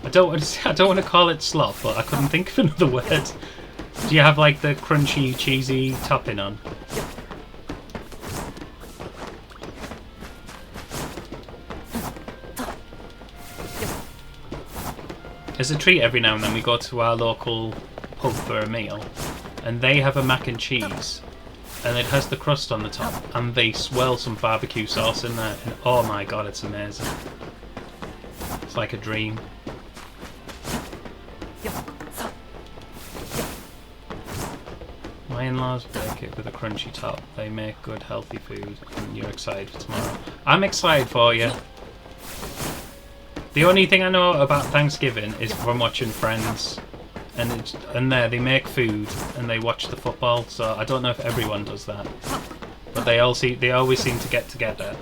I don't want to call it slop, but I couldn't think of another word. Do you have like the crunchy, cheesy topping on? As a treat, every now and then we go to our local pub for a meal, and they have a mac and cheese, and it has the crust on the top, and they swirl some barbecue sauce in there, and oh my god, it's amazing. It's like a dream. My in-laws bake it with a crunchy top. They make good, healthy food, and you're excited for tomorrow. I'm excited for you. The only thing I know about Thanksgiving is from watching Friends, and there they make food and they watch the football. So I don't know if everyone does that, but they always seem to get together.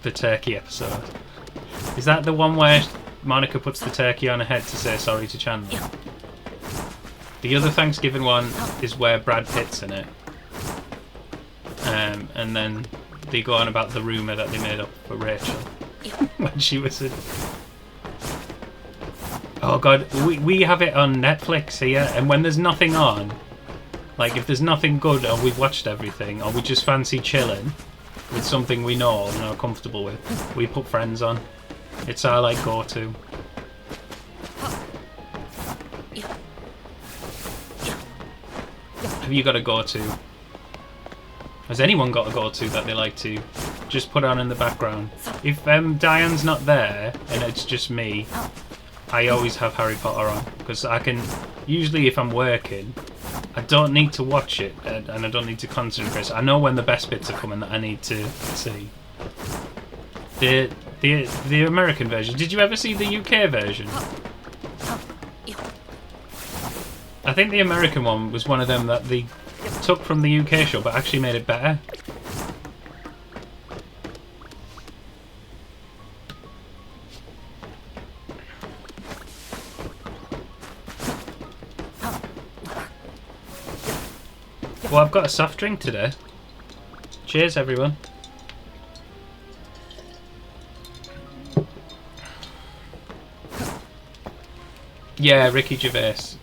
The turkey episode, is that the one where Monica puts the turkey on her head to say sorry to Chandler? The other Thanksgiving one is where Brad Pitt's in it, and then they go on about the rumour that they made up for Rachel when she was in... Oh god, we have it on Netflix here, and when there's nothing on, like if there's nothing good or we've watched everything, or we just fancy chilling with something we know and are comfortable with, we put Friends on. It's our like go-to. Have you got a go-to? Has anyone got a go-to that they like to just put on in the background? If Diane's not there and it's just me, I always have Harry Potter on, because I can, usually if I'm working, I don't need to watch it and I don't need to concentrate. I know when the best bits are coming that I need to see. The American version. Did you ever see the UK version? I think the American one was one of them that they took from the UK show but actually made it better. Well, I've got a soft drink today. Cheers, everyone. Yeah, Ricky Gervais.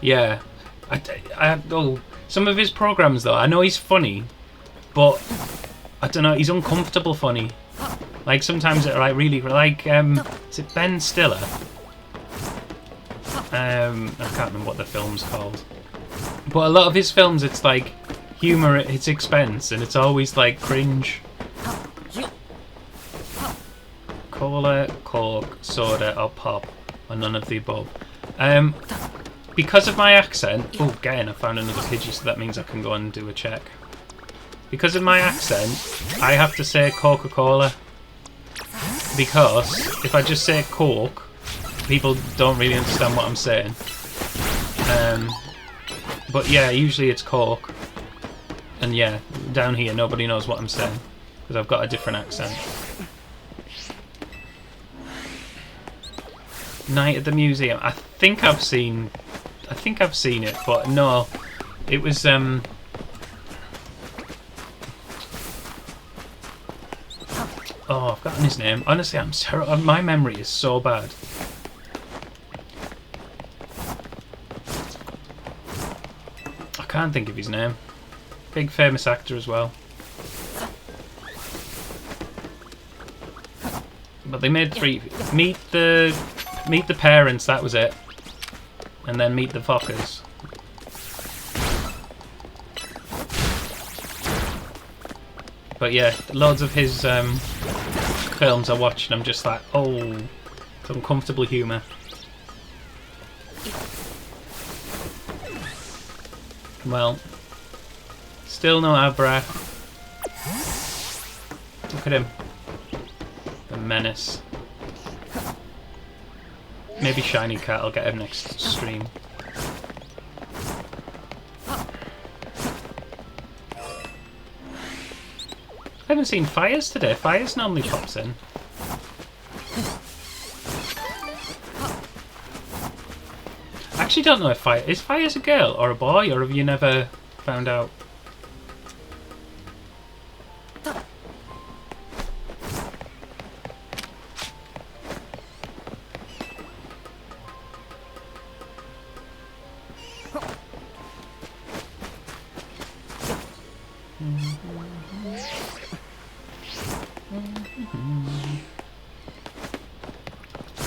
Yeah. Some of his programs though, I know he's funny, but I don't know, he's uncomfortable funny. Like sometimes it like really like is it Ben Stiller? I can't remember what the film's called. But a lot of his films, it's like humour at its expense, and it's always like cringe. Cola, Coke, soda, or pop, or none of the above. Because of my accent... Oh, again, I found another Pidgey, so that means I can go and do a check. Because of my accent, I have to say Coca-Cola. Because if I just say Coke, people don't really understand what I'm saying. But yeah, usually it's Coke. And yeah, down here, nobody knows what I'm saying, because I've got a different accent. Night at the Museum. I think I've seen it, but no, it was oh, I've forgotten his name. Honestly, I'm terrible. My memory is so bad. I can't think of his name. Big famous actor as well. But they made 3. Meet the Parents, that was it. And then Meet the Fockers. But yeah, loads of his films I watch and I'm just like, oh, uncomfortable humour. Well, still no Abra. Look at him. The menace. Maybe Shiny Cat, I'll get him next stream. I haven't seen Fires today. Fires normally pops in. don't know if Fire... Is Fire's a girl or a boy, or have you never found out?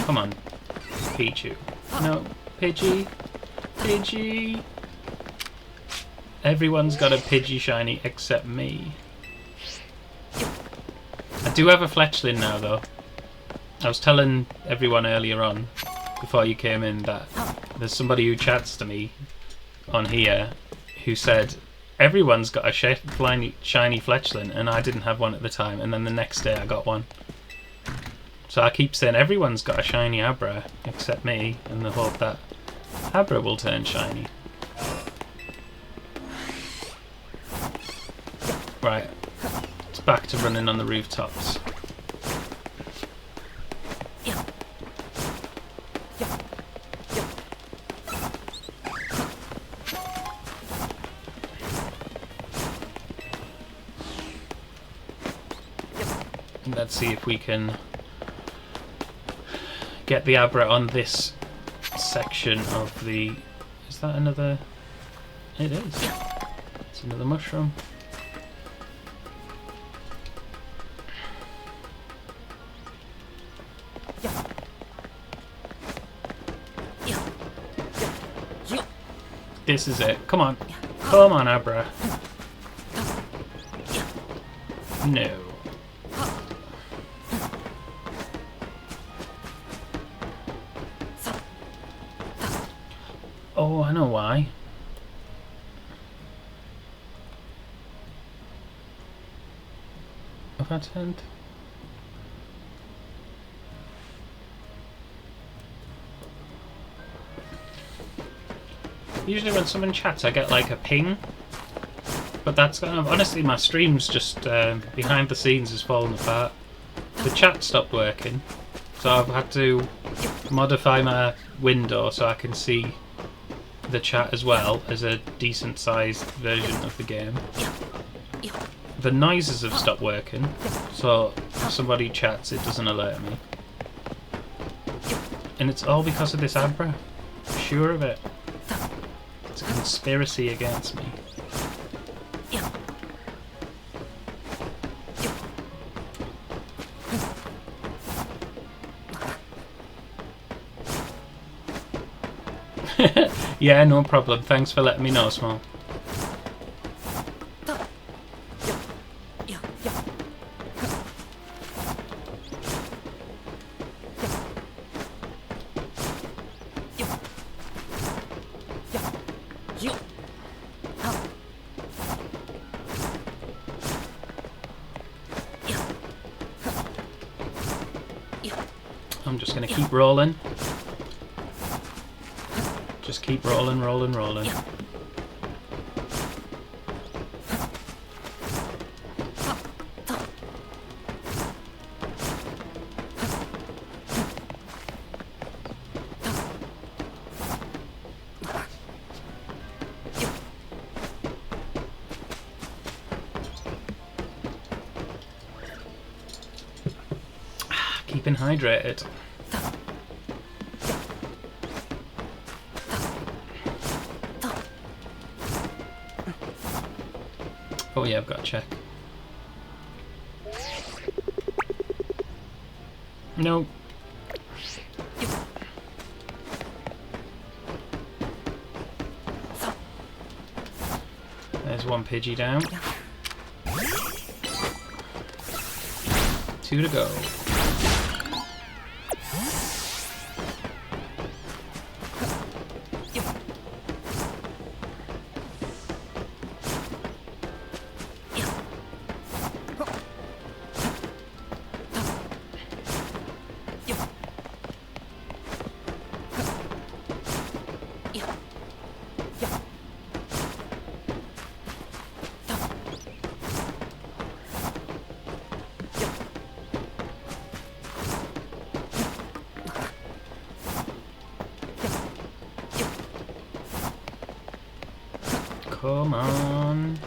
Come on, Pichu. No, Pidgey. Pidgey. Everyone's got a Pidgey shiny except me. I do have a fletchling now, though. I was telling everyone earlier on, before you came in, that there's somebody who chats to me on here who said everyone's got a shiny fletchling, and I didn't have one at the time, and then the next day I got one. So I keep saying everyone's got a shiny Abra except me, in the hope that Abra will turn shiny. Right, it's back to running on the rooftops. And let's see if we can get the Abra on this section of the... Is that another... It is. It's another mushroom. This is it. Come on. Come on, Abra. No. Oh, I know why. Have I turned? Usually when someone chats I get like a ping, but that's kind of, honestly my stream's just behind the scenes is falling apart. The chat stopped working, so I've had to modify my window so I can see the chat as well as a decent sized version of the game. The noises have stopped working, so if somebody chats it doesn't alert me. And it's all because of this Abra. I'm sure of it. It's a conspiracy against me. Yeah, no problem. Thanks for letting me know, Small. I'm just going to keep rolling. Just keep rolling, rolling, rolling. Keeping hydrated. Oh yeah, I've got to check. No. There's one Pidgey down. 2 to go. Come on.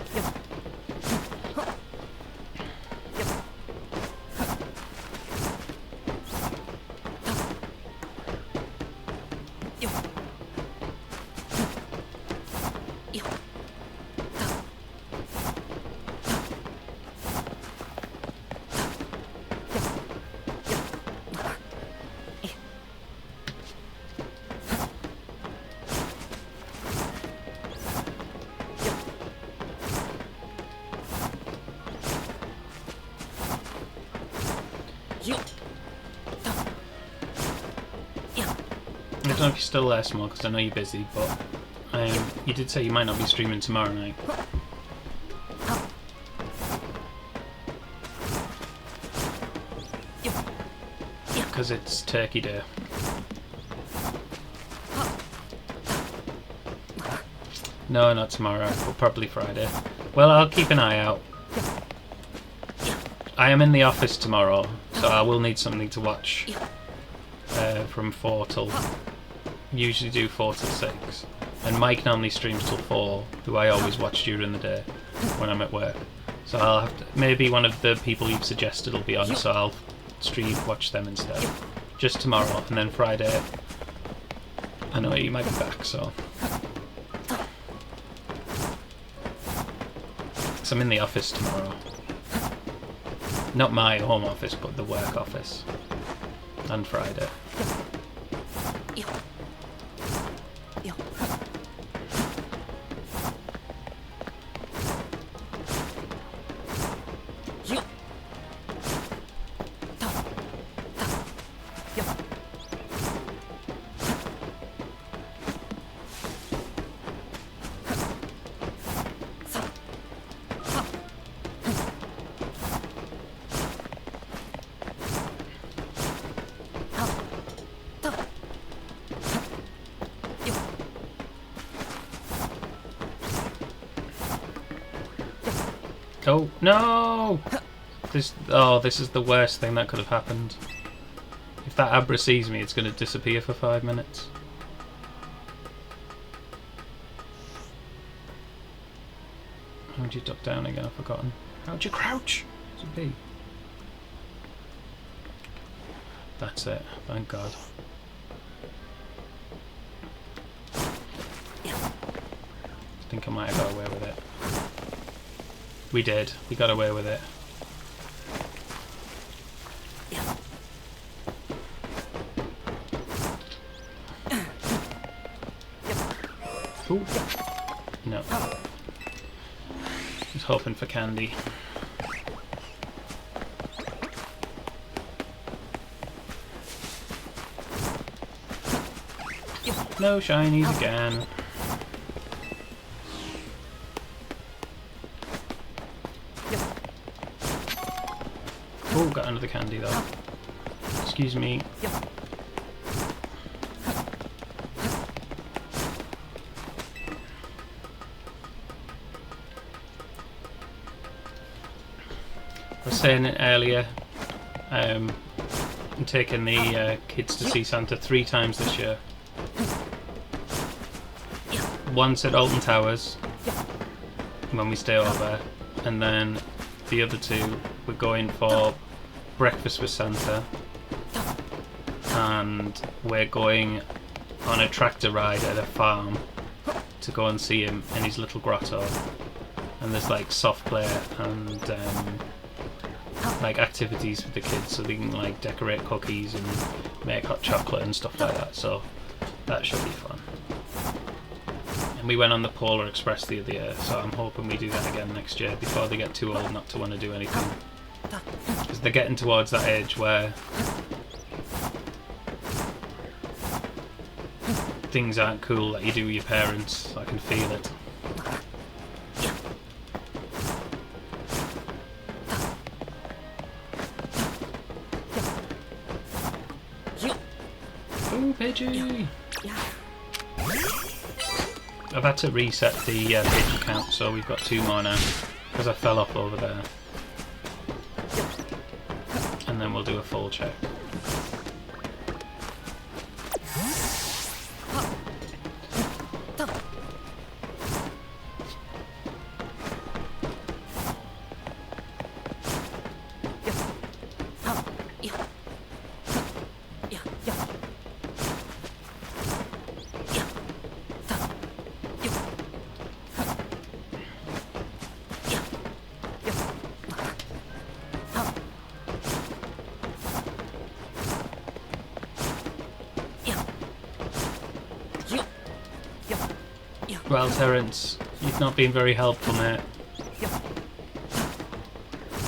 I don't know if you're still there, Small, because I know you're busy, but you did say you might not be streaming tomorrow night. Because it's Turkey Day. No, not tomorrow, but probably Friday. Well, I'll keep an eye out. I am in the office tomorrow, so I will need something to watch from 4 till... Usually do 4 till 6. And Mike normally streams till 4, who I always watch during the day when I'm at work. So I'll have to... Maybe one of the people you've suggested will be on, so I'll watch them instead. Just tomorrow, and then Friday... I know you might be back, so... So I'm in the office tomorrow. Not my home office, but the work office. And Friday. Oh, no! This is the worst thing that could have happened. If that Abra sees me, it's going to disappear for 5 minutes. How'd you duck down again? I've forgotten. How'd you crouch? It's a B. That's it. Thank God. I think I might have got away with it. We did. We got away with it. Ooh. No. I was hoping for candy. No shinies again. Oh, got another candy though. Excuse me. I was saying it earlier, I'm taking the kids to see Santa 3 times this year. Once at Alton Towers, when we stay over, and then the other 2 we're going for breakfast with Santa, and we're going on a tractor ride at a farm to go and see him in his little grotto. And there's like soft play and like activities for the kids, so they can like decorate cookies and make hot chocolate and stuff like that, so that should be fun. And we went on the Polar Express the other year, so I'm hoping we do that again next year before they get too old not to want to do anything. Because they're getting towards that age where things aren't cool that you do with your parents. I can feel it. Oh, Pidgey! I've had to reset the Pidgey count, so we've got 2 more now, because I fell off over there. And then we'll do a full check. Well, Terence, you've not been very helpful, mate.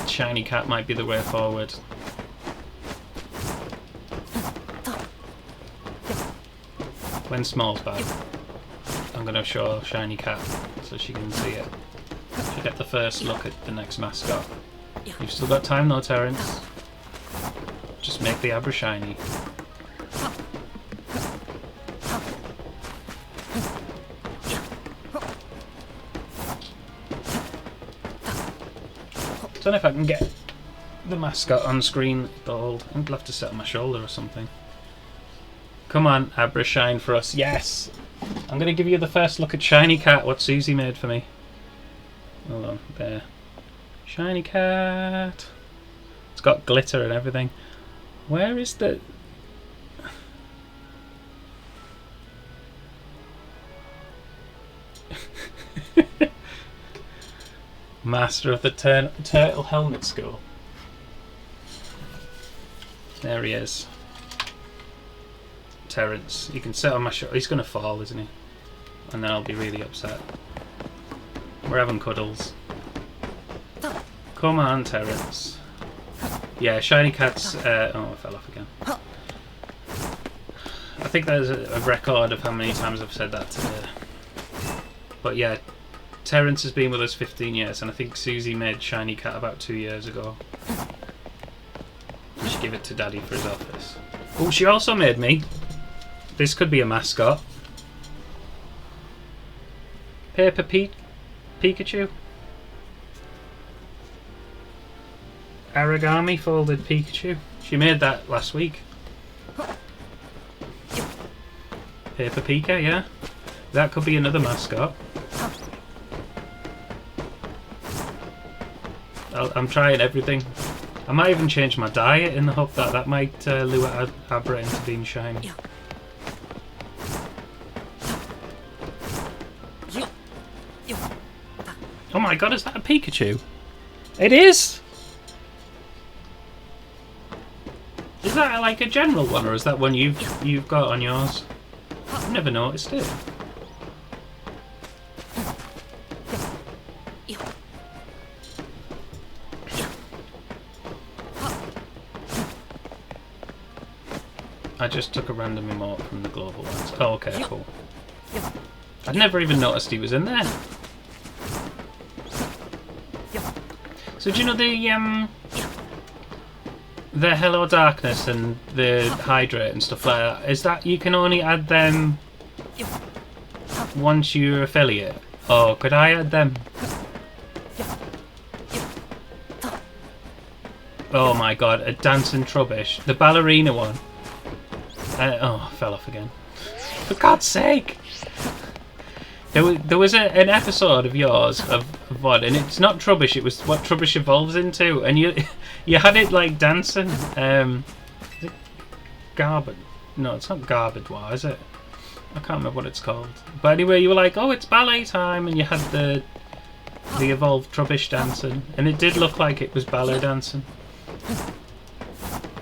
Shiny cat might be the way forward. When small's back, I'm going to show Shiny cat so she can see it. She'll get the first look at the next mascot. You've still got time though, Terence. Just make the Abra shiny. Don't know if I can get the mascot on screen. I'll have to sit on my shoulder or something. Come on, Abra, shine for us. Yes! I'm going to give you the first look at Shiny Cat, what Susie made for me. Hold on, there. Shiny Cat. It's got glitter and everything. Where is the... Master of the Turtle Helmet School. There he is. Terence. You can sit on my shoulder. He's going to fall, isn't he? And then I'll be really upset. We're having cuddles. Come on, Terence. Yeah, Shiny Cat's... oh, I fell off again. I think there's a record of how many times I've said that today. But yeah, Terence has been with us 15 years, and I think Susie made Shiny Cat about 2 years ago. You should give it to Daddy for his office. Oh, she also made me. This could be a mascot. Paper Pikachu. Origami folded Pikachu. She made that last week. Paper Pika, yeah. That could be another mascot. I'm trying everything. I might even change my diet in the hope that that might lure Abra into being shiny. Oh my god, is that a Pikachu? It is! Is that like a general one, or is that one you've got on yours? I've never noticed it. I just took a random emote from the global ones. Oh, okay, cool. I'd never even noticed he was in there. So do you know the Hello Darkness and the Hydrate and stuff like that? Is that you can only add them once you're affiliate? Oh, could I add them? Oh my god, a dancing Trubbish. The ballerina one. Oh, I fell off again. For God's sake! There was an episode of yours of VOD, and it's not Trubbish, it was what Trubbish evolves into, and you had it like dancing. Is it Garbage? No, it's not Garbadois, is it? I can't remember what it's called. But anyway, you were like, oh, it's ballet time, and you had the evolved Trubbish dancing, and it did look like it was ballet dancing.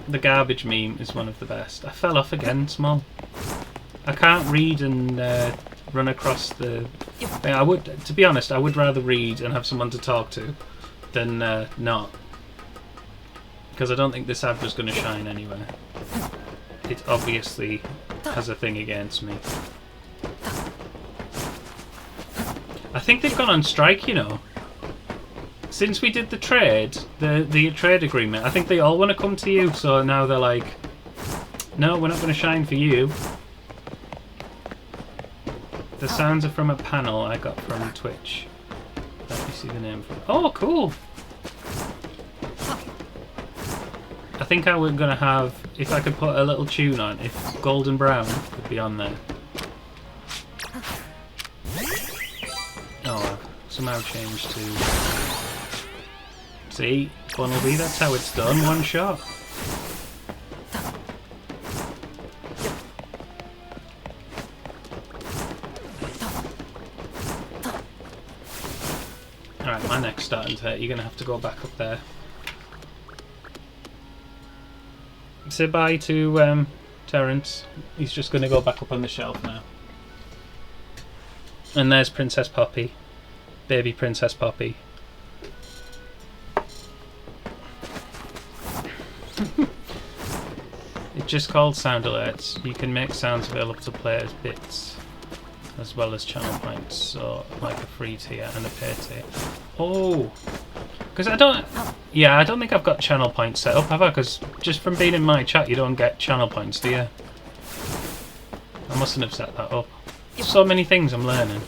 The garbage meme is one of the best. I fell off again, small. I can't read and run across the thing. I would, to be honest, I would rather read and have someone to talk to than not. Because I don't think this Abra's going to shine anywhere. It obviously has a thing against me. I think they've gone on strike, you know. Since we did the trade, the trade agreement, I think they all want to come to you, so now they're like, no, we're not going to shine for you. The sounds are from a panel I got from Twitch. Let me see the name for it. Oh, cool! I think I was going to have, if I could put a little tune on, if Golden Brown could be on there. Oh, I've somehow changed to... See, Funnelby, that's how it's done, one shot. Alright, my neck's starting to hurt. You're going to have to go back up there. Say bye to Terence. He's just going to go back up on the shelf now. And there's Princess Poppy. Baby Princess Poppy. It's just called sound alerts. You can make sounds available to players' bits as well as channel points, so like a free tier and a pay tier. Oh, because I don't think I've got channel points set up, have I? Because just from being in my chat you don't get channel points, do you? I mustn't have set that up. So many things I'm learning.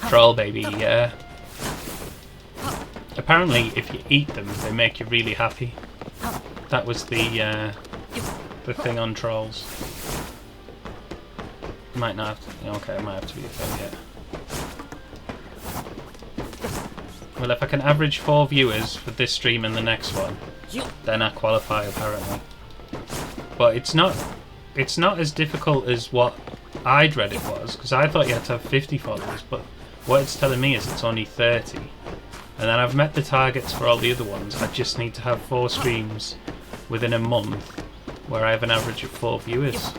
Troll baby, yeah. Apparently, if you eat them, they make you really happy. That was the thing on trolls. Might not have to, okay, it might have to be a thing yet. Well, if I can average 4 viewers for this stream and the next one, then I qualify apparently. But it's not as difficult as what I'd read it was, because I thought you had to have 50 followers, but what it's telling me is it's only 30. And then I've met the targets for all the other ones. I just need to have 4 streams within a month where I have an average of 4 viewers.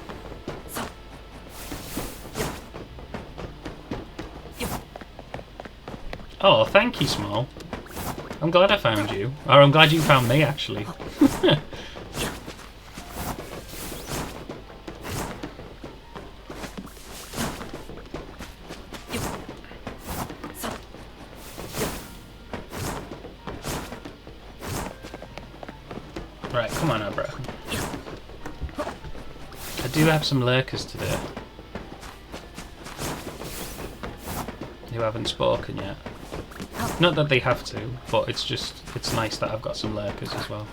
Oh, thank you, Small. I'm glad I found you. Or I'm glad you found me, actually. Right, come on, Abra. I do have some lurkers today who haven't spoken yet. Not that they have to, but it's nice that I've got some lurkers as well.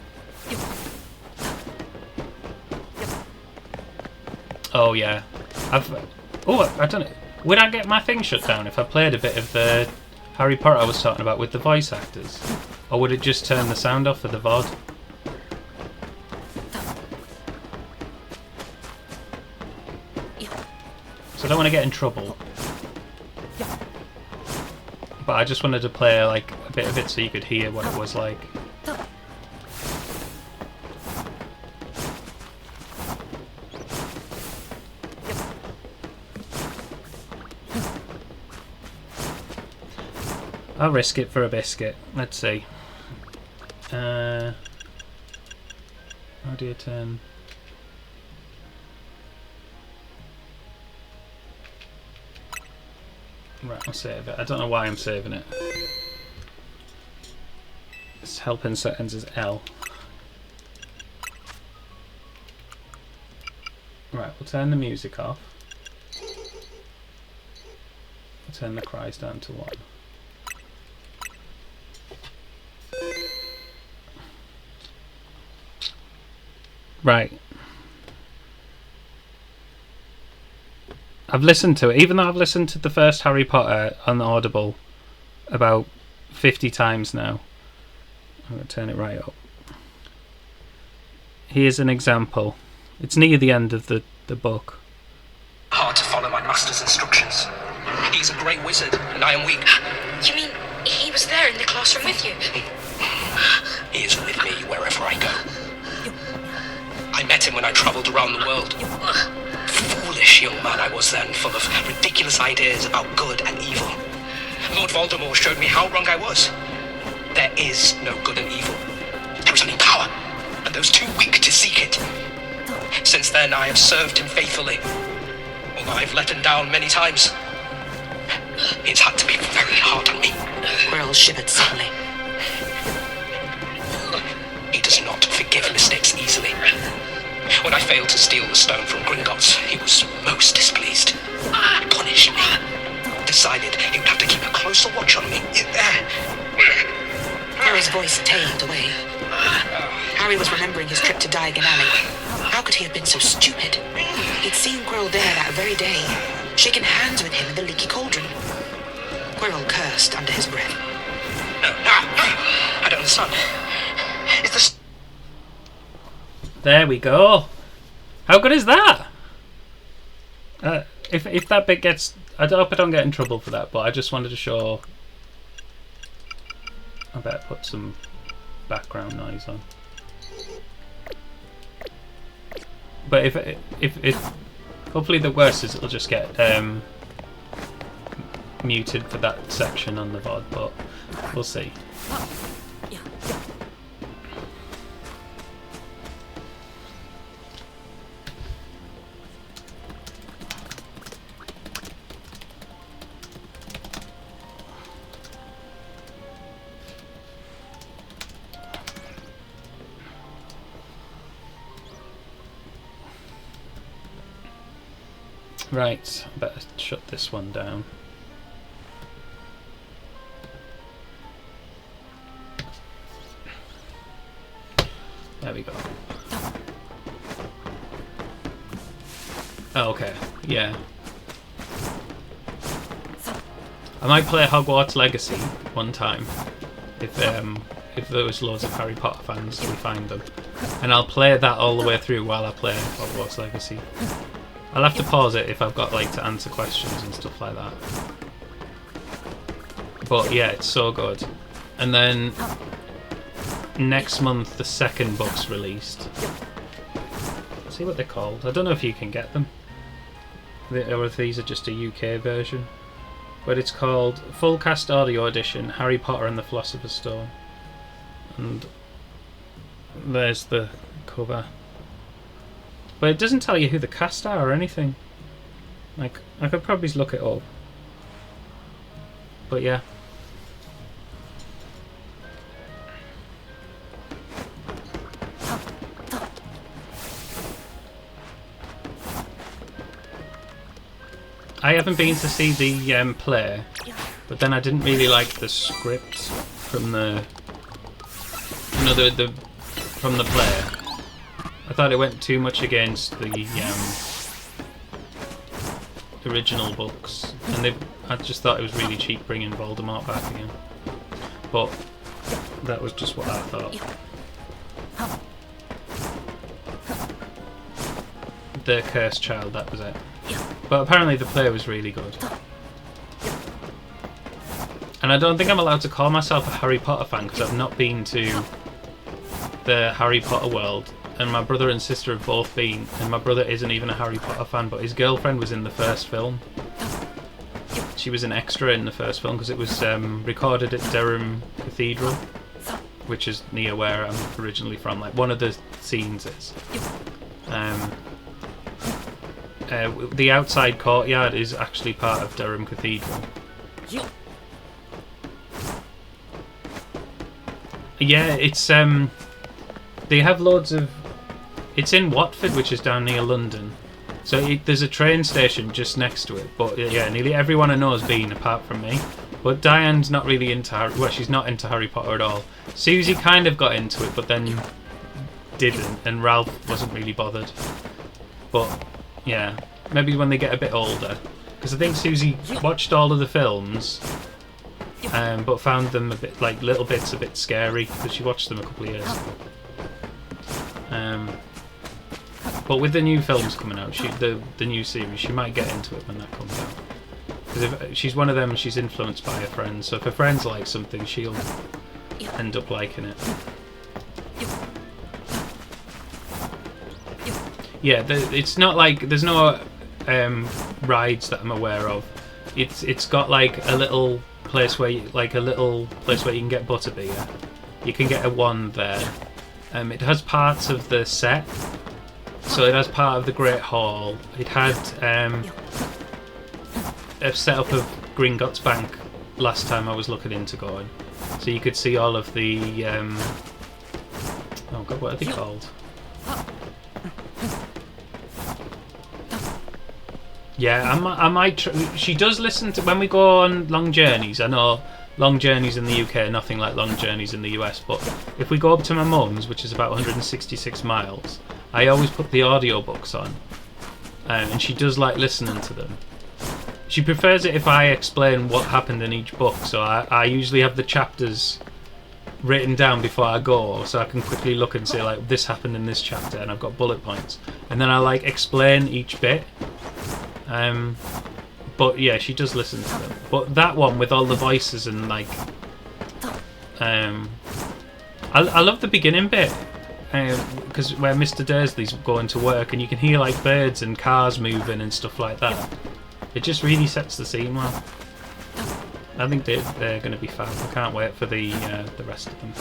Oh yeah, I don't know. Would I get my thing shut down if I played a bit of the Harry Potter I was talking about with the voice actors? Or would it just turn the sound off for the VOD? So I don't want to get in trouble. But I just wanted to play like a bit of it so you could hear what it was like. I'll risk it for a biscuit. Let's see. How do you turn? Right, I'll save it. I don't know why I'm saving it. This helping settings is L. Right, we'll turn the music off. We'll turn the cries down to 1. Right. I've listened to it, even though I've listened to the first Harry Potter on Audible about 50 times now. I'm going to turn it right up. Here's an example. It's near the end of the book. Hard to follow my master's instructions. He's a great wizard, and I am weak. You mean he was there in the classroom with you? He is with me wherever I go. I met him when I travelled around the world. Foolish young man I was then, full of ridiculous ideas about good and evil. Lord Voldemort showed me how wrong I was. There is no good and evil. There is only power, and those too weak to seek it. Since then, I have served him faithfully, although I've let him down many times. It's had to be very hard on me. Quirrell shivered suddenly. He does not forgive mistakes easily. When I failed to steal the stone from Gringotts, he was most displeased. He punished me. Decided he would have to keep a closer watch on me. Harry's voice tailed away. Harry was remembering his trip to Diagon Alley. How could he have been so stupid? He'd seen Quirrell there that very day, shaken hands with him in the leaky cauldron. Quirrell cursed under his breath. No, I don't understand. Is this... There we go. How good is that? If that bit gets... I hope I don't get in trouble for that, but I just wanted to show... I better put some background noise on. But if hopefully the worst is it'll just get muted for that section on the VOD, but we'll see. Right, I better shut this one down. There we go. Oh, okay, yeah. I might play Hogwarts Legacy one time if there was loads of Harry Potter fans, we find them, and I'll play that all the way through while I play Hogwarts Legacy. I'll have to pause it if I've got like to answer questions and stuff like that. But yeah, it's so good. And then next month the second book's released. Let's see what they're called. I don't know if you can get them, or if these are just a UK version. But it's called Full Cast Audio Edition, Harry Potter and the Philosopher's Stone. And there's the cover. But it doesn't tell you who the cast are or anything. Like, I could probably look it up. But yeah. I haven't been to see the play, but then I didn't really like the script from the, you know, the from the play. I thought it went too much against the original books, and I just thought it was really cheap bringing Voldemort back again. But that was just what I thought. The Cursed Child, that was it. But apparently the play was really good. And I don't think I'm allowed to call myself a Harry Potter fan because I've not been to the Harry Potter world. And my brother and sister have both been, and my brother isn't even a Harry Potter fan, but his girlfriend was in the first film. She was an extra in the first film because it was recorded at Durham Cathedral, which is near where I'm originally from. Like, one of the scenes is. The outside courtyard is actually part of Durham Cathedral. Yeah, it's they have loads of. It's in Watford, which is down near London. So there's a train station just next to it. But yeah, nearly everyone I know has been, apart from me. But Diane's not really into Harry. Well, she's not into Harry Potter at all. Susie kind of got into it, but then didn't, and Ralph wasn't really bothered. But yeah, maybe when they get a bit older, because I think Susie watched all of the films, but found them a bit, like, little bits a bit scary because she watched them a couple of years ago. But with the new films coming out, the new series, she might get into it when that comes out. Because if she's one of them, she's influenced by her friends. So if her friends like something, she'll end up liking it. Yeah, it's not like there's no rides that I'm aware of. It's got like a little place where you can get butterbeer. You can get a wand there. It has parts of the set. So it has part of the Great Hall. It had a setup of Gringotts Bank last time I was looking into going. So you could see all of the oh god, what are they called? Yeah, I might. She does listen to when we go on long journeys. I know long journeys in the UK are nothing like long journeys in the US, but if we go up to my mum's, which is about 166 miles, I always put the audiobooks on, and she does like listening to them. She prefers it if I explain what happened in each book, so I usually have the chapters written down before I go, so I can quickly look and say, like, this happened in this chapter, and I've got bullet points, and then I like explain each bit. But yeah, she does listen to them. But that one with all the voices and like, I love the beginning bit because where Mr. Dursley's going to work, and you can hear like birds and cars moving and stuff like that. It just really sets the scene well. I think they're going to be fab. I can't wait for the rest of them.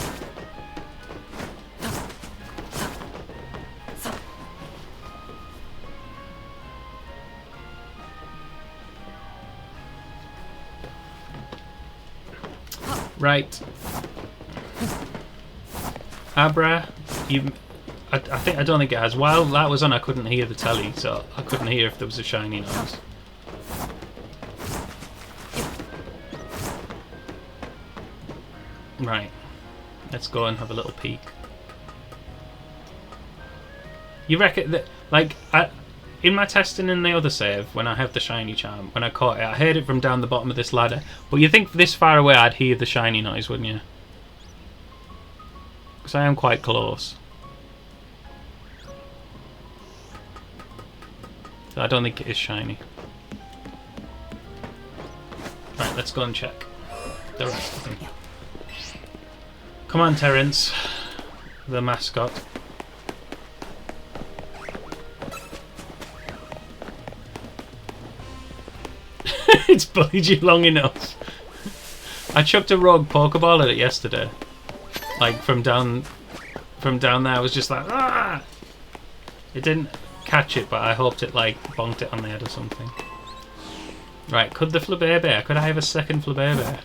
Right. Abra, I don't think it has. While that was on, I couldn't hear the telly, so I couldn't hear if there was a shiny noise. Right. Let's go and have a little peek. You reckon that, like, in my testing in the other save, when I have the shiny charm, when I caught it, I heard it from down the bottom of this ladder. But you think this far away I'd hear the shiny noise, wouldn't you? Because I am quite close. So I don't think it is shiny. Right, let's go and check the rest of them. Come on, Terence, the mascot. It's bullied you long enough. I chucked a rogue Pokeball at it yesterday. Like from down there, I was just like, ah! It didn't catch it, but I hoped it like bonked it on the head or something. Right, could the Flabébé? Could I have a second Flabébé?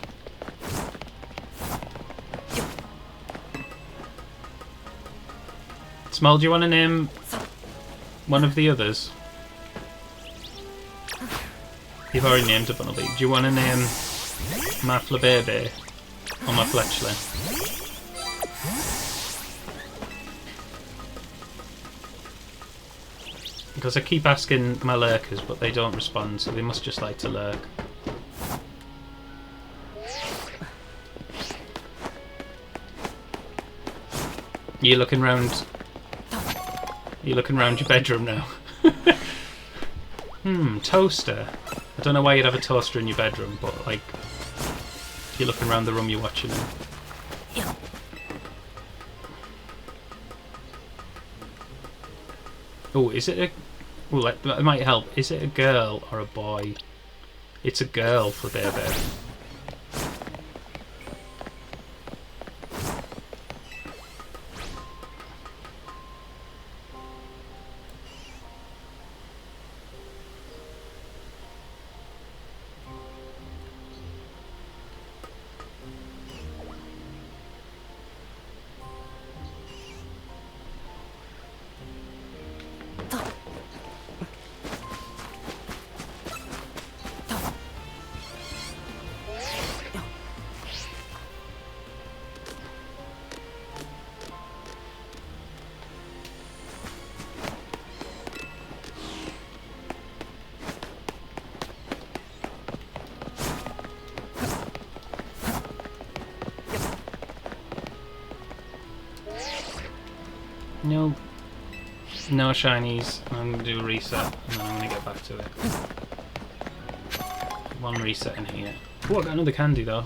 Small, do you want to name one of the others? You've already named a Bunnelby. Do you want to name my Flabébé or my Fletchling? Because I keep asking my lurkers, but they don't respond, so they must just like to lurk. You're looking round. You're looking round your bedroom now. Toaster. I don't know why you'd have a toaster in your bedroom, but like, if you're looking around the room, you're watching it. Oh, is it a? Oh, that might help. Is it a girl or a boy? It's a girl for Bear. No shinies. I'm going to do a reset and then I'm going to get back to it. One reset in here. Oh, I got another candy though.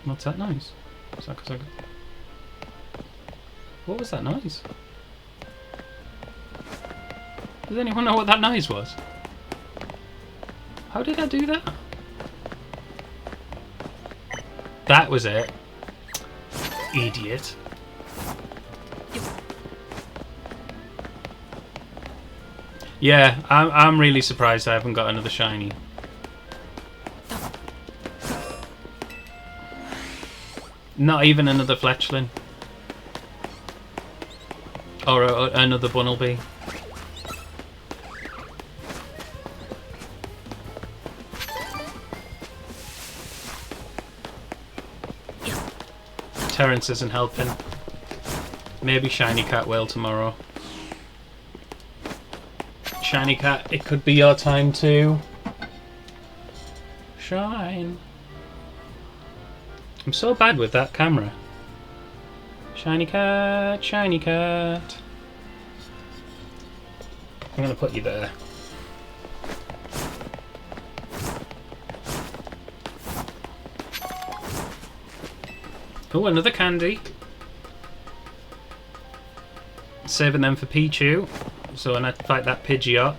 What's that noise? Is that 'cause I got... What was that noise? Does anyone know what that noise was? How did I do that? That was it. Idiot. Yeah, I'm really surprised I haven't got another shiny. Not even another Fletchling. Or another Bunnelby. Terence isn't helping. Maybe Shiny Cat will tomorrow. Shiny Cat, it could be your time to shine. I'm so bad with that camera. Shiny Cat, Shiny Cat. I'm gonna put you there. Oh, another candy. Saving them for Pichu. So when I fight that Pidgeot,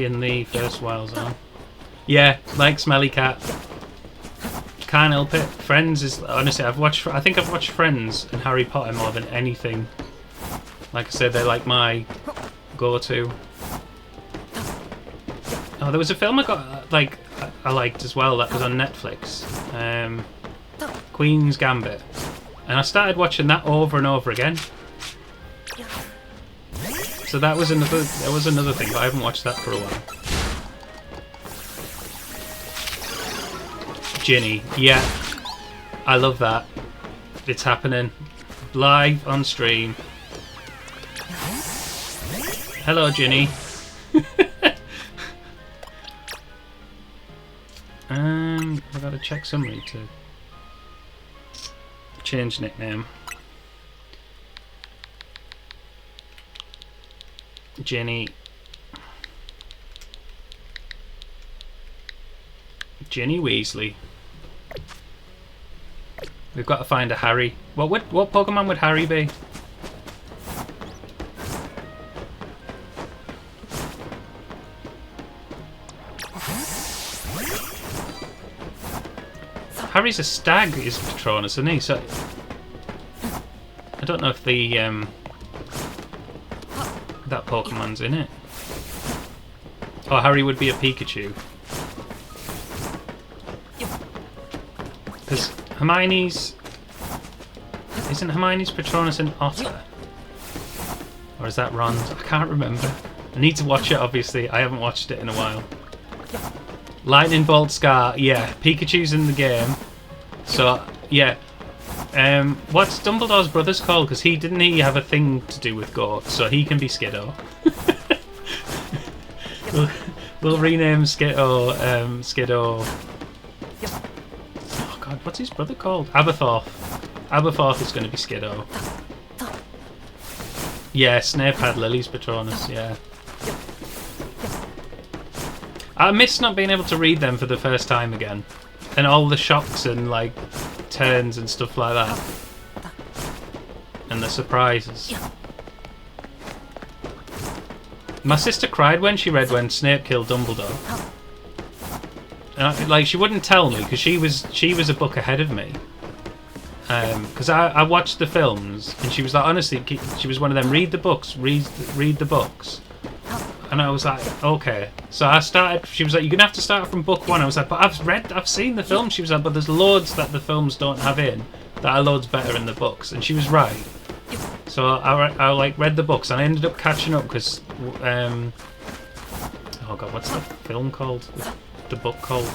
in the first Wild Zone. Yeah, like Smelly Cat. Can't help it. Friends is honestly, I think I've watched Friends and Harry Potter more than anything. Like I said, they're like my go-to. Oh, there was a film I liked as well that was on Netflix. Queen's Gambit, and I started watching that over and over again. So that was another thing, but I haven't watched that for a while. Ginny, yeah, I love that. It's happening live on stream. Hello, Ginny. I gotta check summary to change nickname. Ginny Weasley. We've got to find a Harry. What Pokemon would Harry be? Harry's a stag, is Patronus, isn't he? So I don't know if the that Pokemon's in it. Oh, Harry would be a Pikachu. Because isn't Hermione's Patronus an otter? Or is that Ron's? I can't remember. I need to watch it, obviously. I haven't watched it in a while. Lightning Bolt Scar, yeah. Pikachu's in the game. So, yeah. What's Dumbledore's brother's called? Because didn't he have a thing to do with goats, so he can be Skiddo. we'll rename Skiddo, oh god, what's his brother called? Aberforth. Aberforth is going to be Skiddo. Yeah, Snape had Lily's Patronus, yeah. I miss not being able to read them for the first time again. And all the shocks and like turns and stuff like that. And the surprises. My sister cried when she read when Snape killed Dumbledore. And like she wouldn't tell me because she was a book ahead of me. Because I watched the films and she was like, honestly, she was one of them. Read the books, read the books. And I was like, okay. So I started. She was like, you're gonna have to start from book one. I was like, but I've seen the film. She was like, but there's loads that the films don't have in that are loads better in the books. And she was right. So I like read the books and I ended up catching up because oh god, what's the film called? The book called?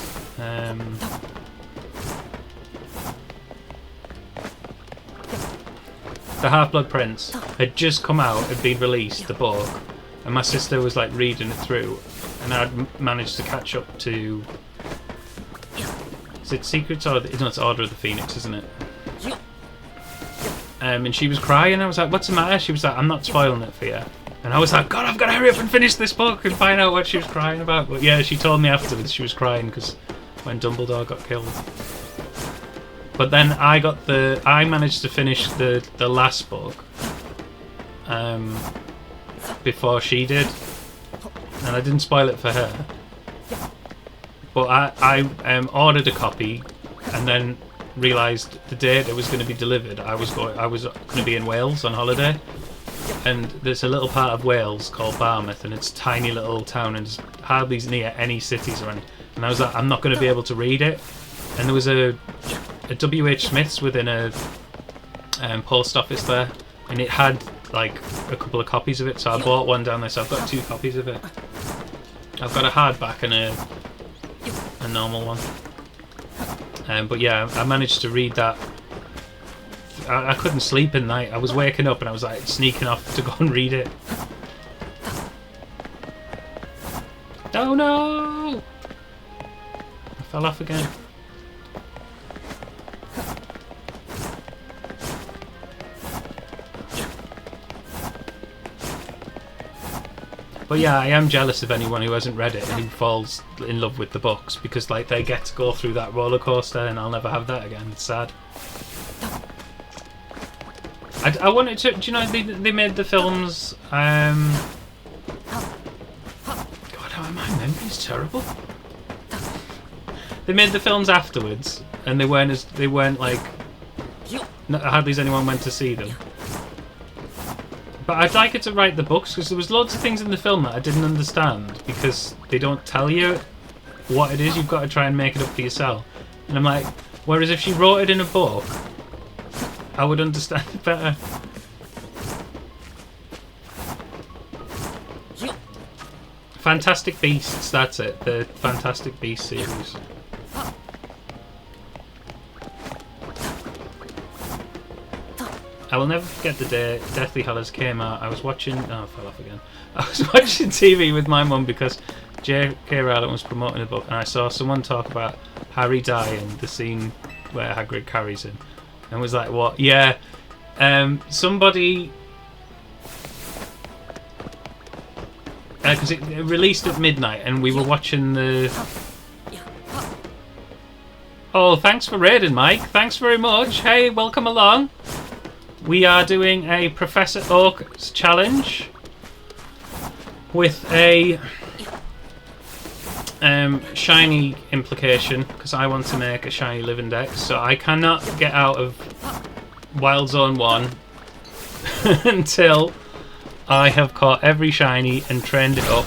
The Half-Blood Prince had just come out, had been released, the book, and my sister was like reading it through, and I'd managed to catch up to. Is it Secrets or no? It's Order of the Phoenix, isn't it? And she was crying. I was like, "What's the matter?" She was like, "I'm not spoiling it for you." And I was like, "God, I've got to hurry up and finish this book and find out what she was crying about." But yeah, she told me afterwards she was crying because when Dumbledore got killed. But then I managed to finish the last book before she did, and I didn't spoil it for her. But I ordered a copy, and then realised the date it was going to be delivered. I was going to be in Wales on holiday, and there's a little part of Wales called Barmouth, and it's a tiny little town, and it's hardly near any cities or anything. And I was like, I'm not going to be able to read it. And there was a W.H. Smith's within a post office there, and it had like a couple of copies of it, so I bought one down there, so I've got 2 copies of it. I've got a hardback and a normal one. But yeah, I managed to read that. I couldn't sleep at night. I was waking up and I was like sneaking off to go and read it. Oh no! I fell off again. But yeah, I am jealous of anyone who hasn't read it and who falls in love with the books, because like they get to go through that roller coaster and I'll never have that again. It's sad. I wanted to. Do you know they made the films? God, my memory's terrible. They made the films afterwards, and they weren't like hardly anyone went to see them. But I'd like it to write the books because there was loads of things in the film that I didn't understand because they don't tell you what it is. You've got to try and make it up for yourself. And I'm like, whereas if she wrote it in a book, I would understand it better. Fantastic Beasts, that's it. The Fantastic Beasts series. I will never forget the day Deathly Hallows came out. I was watching... Oh, I fell off again. I was watching TV with my mum because J.K. Rowling was promoting the book, and I saw someone talk about Harry dying, the scene where Hagrid carries him, and was like, what? Yeah. Somebody... Because it released at midnight, and we were watching the... Oh, thanks for raiding, Mike. Thanks very much. Hey, welcome along. We are doing a Professor Oak's challenge with a shiny implication because I want to make a Shiny Living Dex, so I cannot get out of Wild Zone 1 until I have caught every shiny and trained it up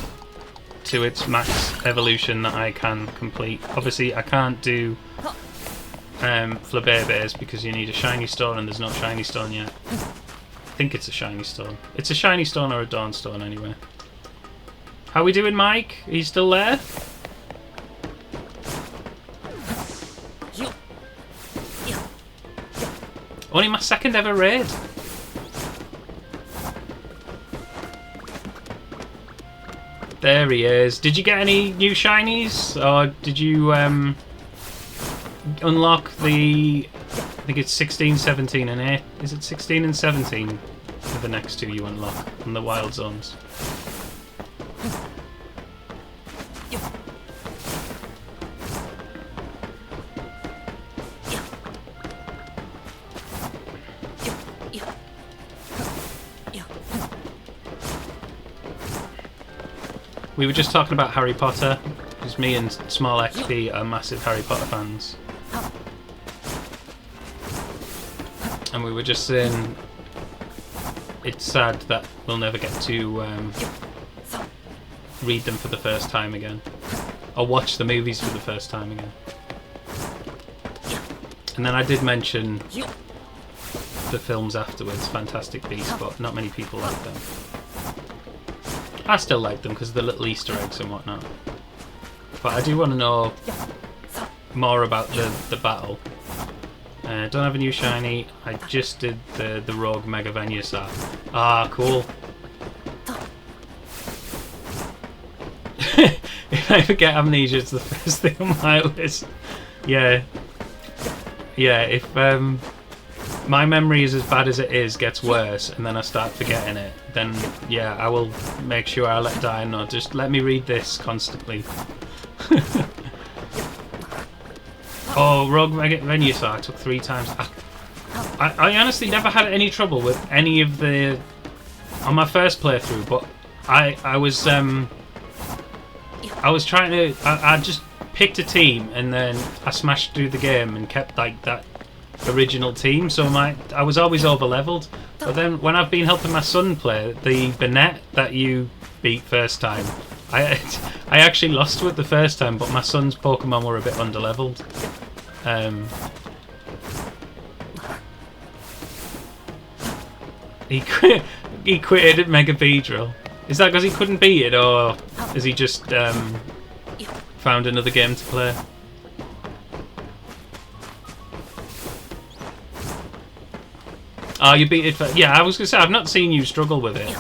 to its max evolution that I can complete. Obviously I can't do Flabébés because you need a shiny stone and there's no shiny stone yet. I think it's a shiny stone. It's a shiny stone or a dawn stone anyway. How we doing, Mike? Are you still there? Only my second ever raid. There he is. Did you get any new shinies? Or did you unlock the... I think it's 16, 17 and 8. Is it 16 and 17 for the next two you unlock on the wild zones? We were just talking about Harry Potter, because me and Small XP are massive Harry Potter fans. And we were just saying it's sad that we'll never get to read them for the first time again. Or watch the movies for the first time again. And then I did mention the films afterwards, Fantastic Beasts, but not many people like them. I still like them because of the little Easter eggs and whatnot. But I do want to know more about the battle. Don't have a new shiny. I just did the Rogue Mega Venusaur. Ah, cool. If I forget amnesia, it's the first thing on my list. Yeah. Yeah, if my memory is as bad as it is, gets worse, and then I start forgetting it, then yeah, I will make sure I let Diane know. Just let me read this constantly. Oh, Rogue Mega Venusaur, I took 3 times. I honestly never had any trouble with any of the... on my first playthrough, but I was trying to... I just picked a team, and then I smashed through the game and kept like that original team, so I was always over leveled. But then when I've been helping my son play the Bennett that you beat first time, I actually lost with the first time, but my son's Pokemon were a bit under leveled. He quitted at Mega Beedrill. Is that because he couldn't beat it, or has he just found another game to play? Oh, you beat it. Yeah, I was gonna say I've not seen you struggle with it.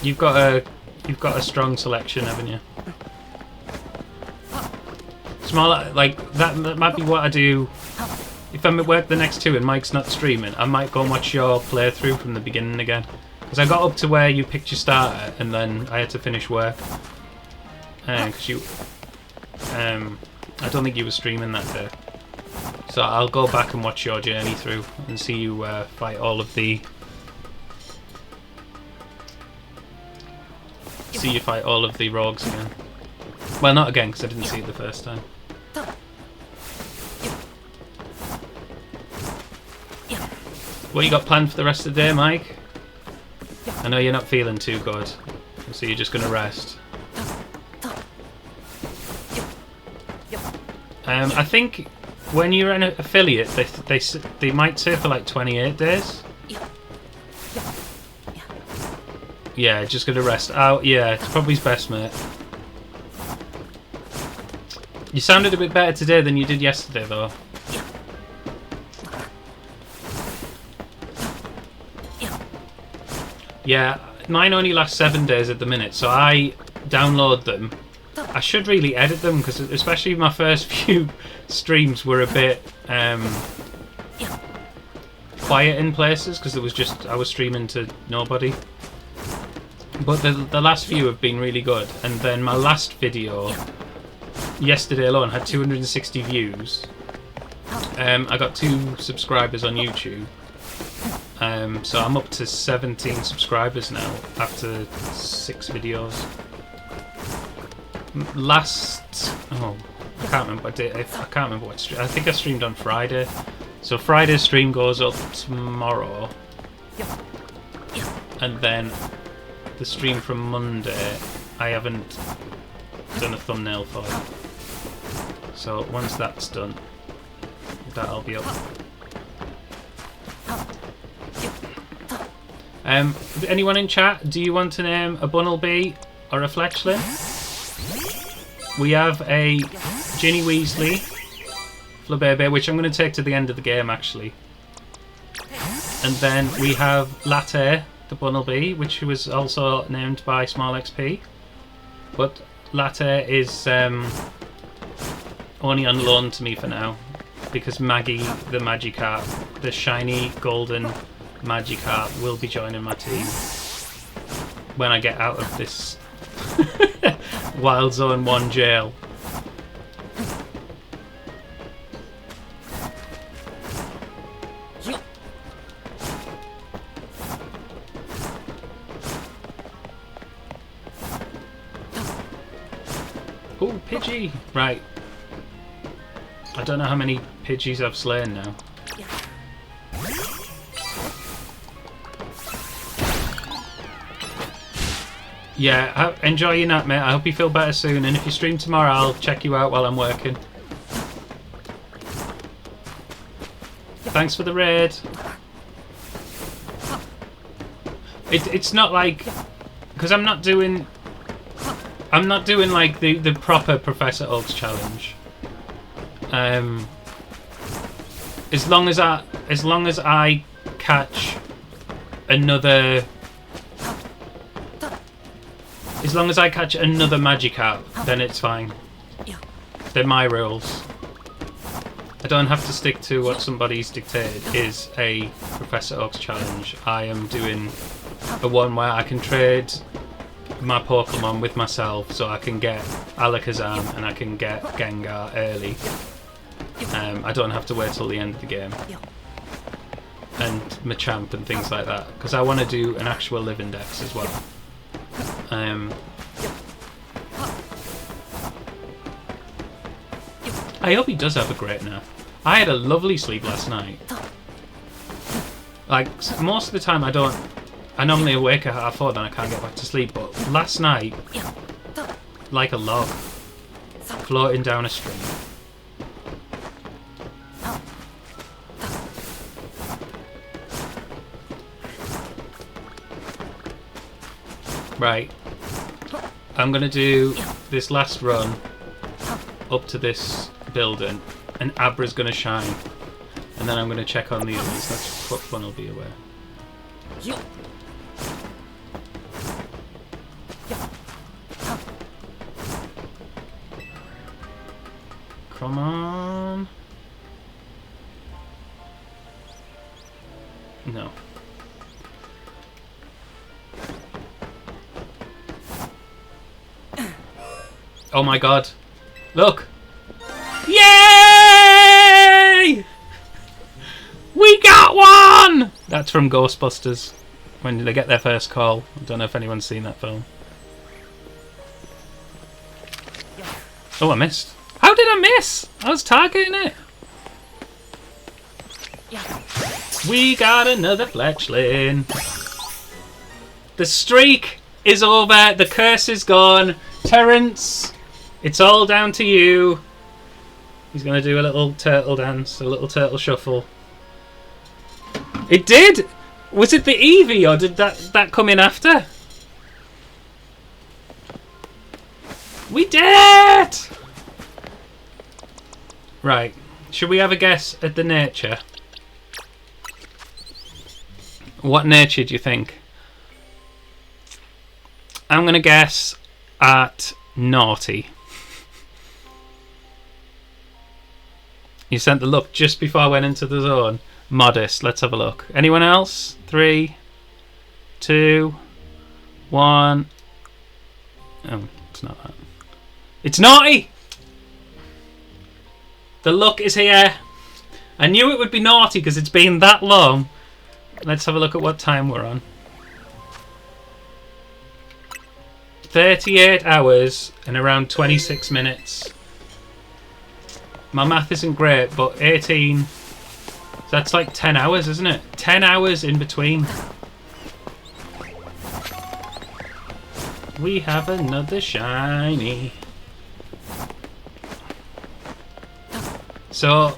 You've got a strong selection, haven't you? Small, like that might be what I do. If I'm at work the next 2 and Mike's not streaming, I might go and watch your playthrough from the beginning again. Because I got up to where you picked your starter and then I had to finish work. Because you, I don't think you were streaming that day. So I'll go back and watch your journey through and see you fight all of the... rogues again. Well, not again, because I didn't see it the first time. What you got planned for the rest of the day, Mike? I know you're not feeling too good, so you're just going to rest. I think when you're an affiliate, they might say for like 28 days. Yeah, just going to rest out. Yeah, it's probably his best, mate. You sounded a bit better today than you did yesterday, though. Yeah, mine only lasts 7 days at the minute, so I download them. I should really edit them, because especially my first few streams were a bit quiet in places, because it was just I was streaming to nobody. But the last few have been really good, and then my last video yesterday alone had 260 views. I got 2 subscribers on YouTube. So I'm up to 17 subscribers now after 6 videos. I can't remember what day. I can't remember what stream. I think I streamed on Friday. So Friday's stream goes up tomorrow, and then the stream from Monday I haven't done a thumbnail for it. So once that's done, that'll be up. Anyone in chat, do you want to name a Bunnelby or a Fletchling? We have a Ginny Weasley, Flabebe, which I'm going to take to the end of the game actually. And then we have Latte, the Bunnelby, which was also named by Small XP. But Latte is only on loan to me for now, because Maggie, the Magikarp, the shiny golden Magikarp, will be joining my team when I get out of this Wild Zone 1 jail. Oh, Pidgey! Right. I don't know how many Pidgeys I've slain now. Yeah, enjoy your nap, mate. I hope you feel better soon. And if you stream tomorrow, I'll check you out while I'm working. Thanks for the raid. It's not like... Because I'm not doing like the proper Professor Oak's challenge. As long as I catch another Magikarp, then it's fine. They're my rules. I don't have to stick to what somebody's dictated is a Professor Oak's challenge. I am doing the one where I can trade my Pokemon with myself, so I can get Alakazam and I can get Gengar early. I don't have to wait till the end of the game. And Machamp and things like that, because I want to do an actual Living Dex as well. I hope he does have a great nap. I had a lovely sleep last night. Like, most of the time I normally awake at 4:30, then I can't get back to sleep, but last night, like a log, floating down a stream. Right, I'm going to do this last run up to this building, and Abra's going to shine, and then I'm going to check on the others. Let's put Bunnelby away. Come on. No. Oh my god. Look! Yay! That's from Ghostbusters, when they get their first call. I don't know if anyone's seen that film. Oh, I missed. How did I miss? I was targeting it. We got another fletchling. The streak is over. The curse is gone. Terrence, it's all down to you. He's going to do a little turtle dance, a little turtle shuffle. It did! Was it the Eevee, or did that come in after? We did it! Right. Should we have a guess at the nature? What nature do you think? I'm going to guess at naughty. You sent the look just before I went into the zone. Modest. Let's have a look. Anyone else? 3, 2, 1. Oh, it's not that. It's naughty! The look is here. I knew it would be naughty because it's been that long. Let's have a look at what time we're on. 38 hours and around 26 minutes. My math isn't great, but 18... That's like 10 hours, isn't it? 10 hours in between. We have another shiny. So...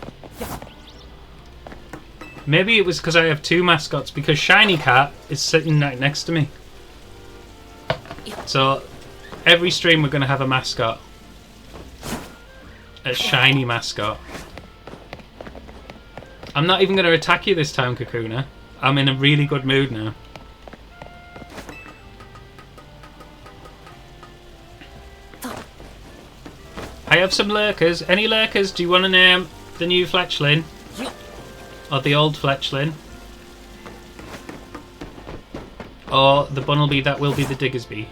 Maybe it was because I have 2 mascots, because Shiny Cat is sitting right next to me. So, every stream we're going to have a mascot. A shiny mascot. I'm not even going to attack you this time, Kakuna. I'm in a really good mood now. I have some lurkers. Any lurkers? Do you want to name the new fletchling? Or the old fletchling? Or the Bunnelby that will be the Diggersby?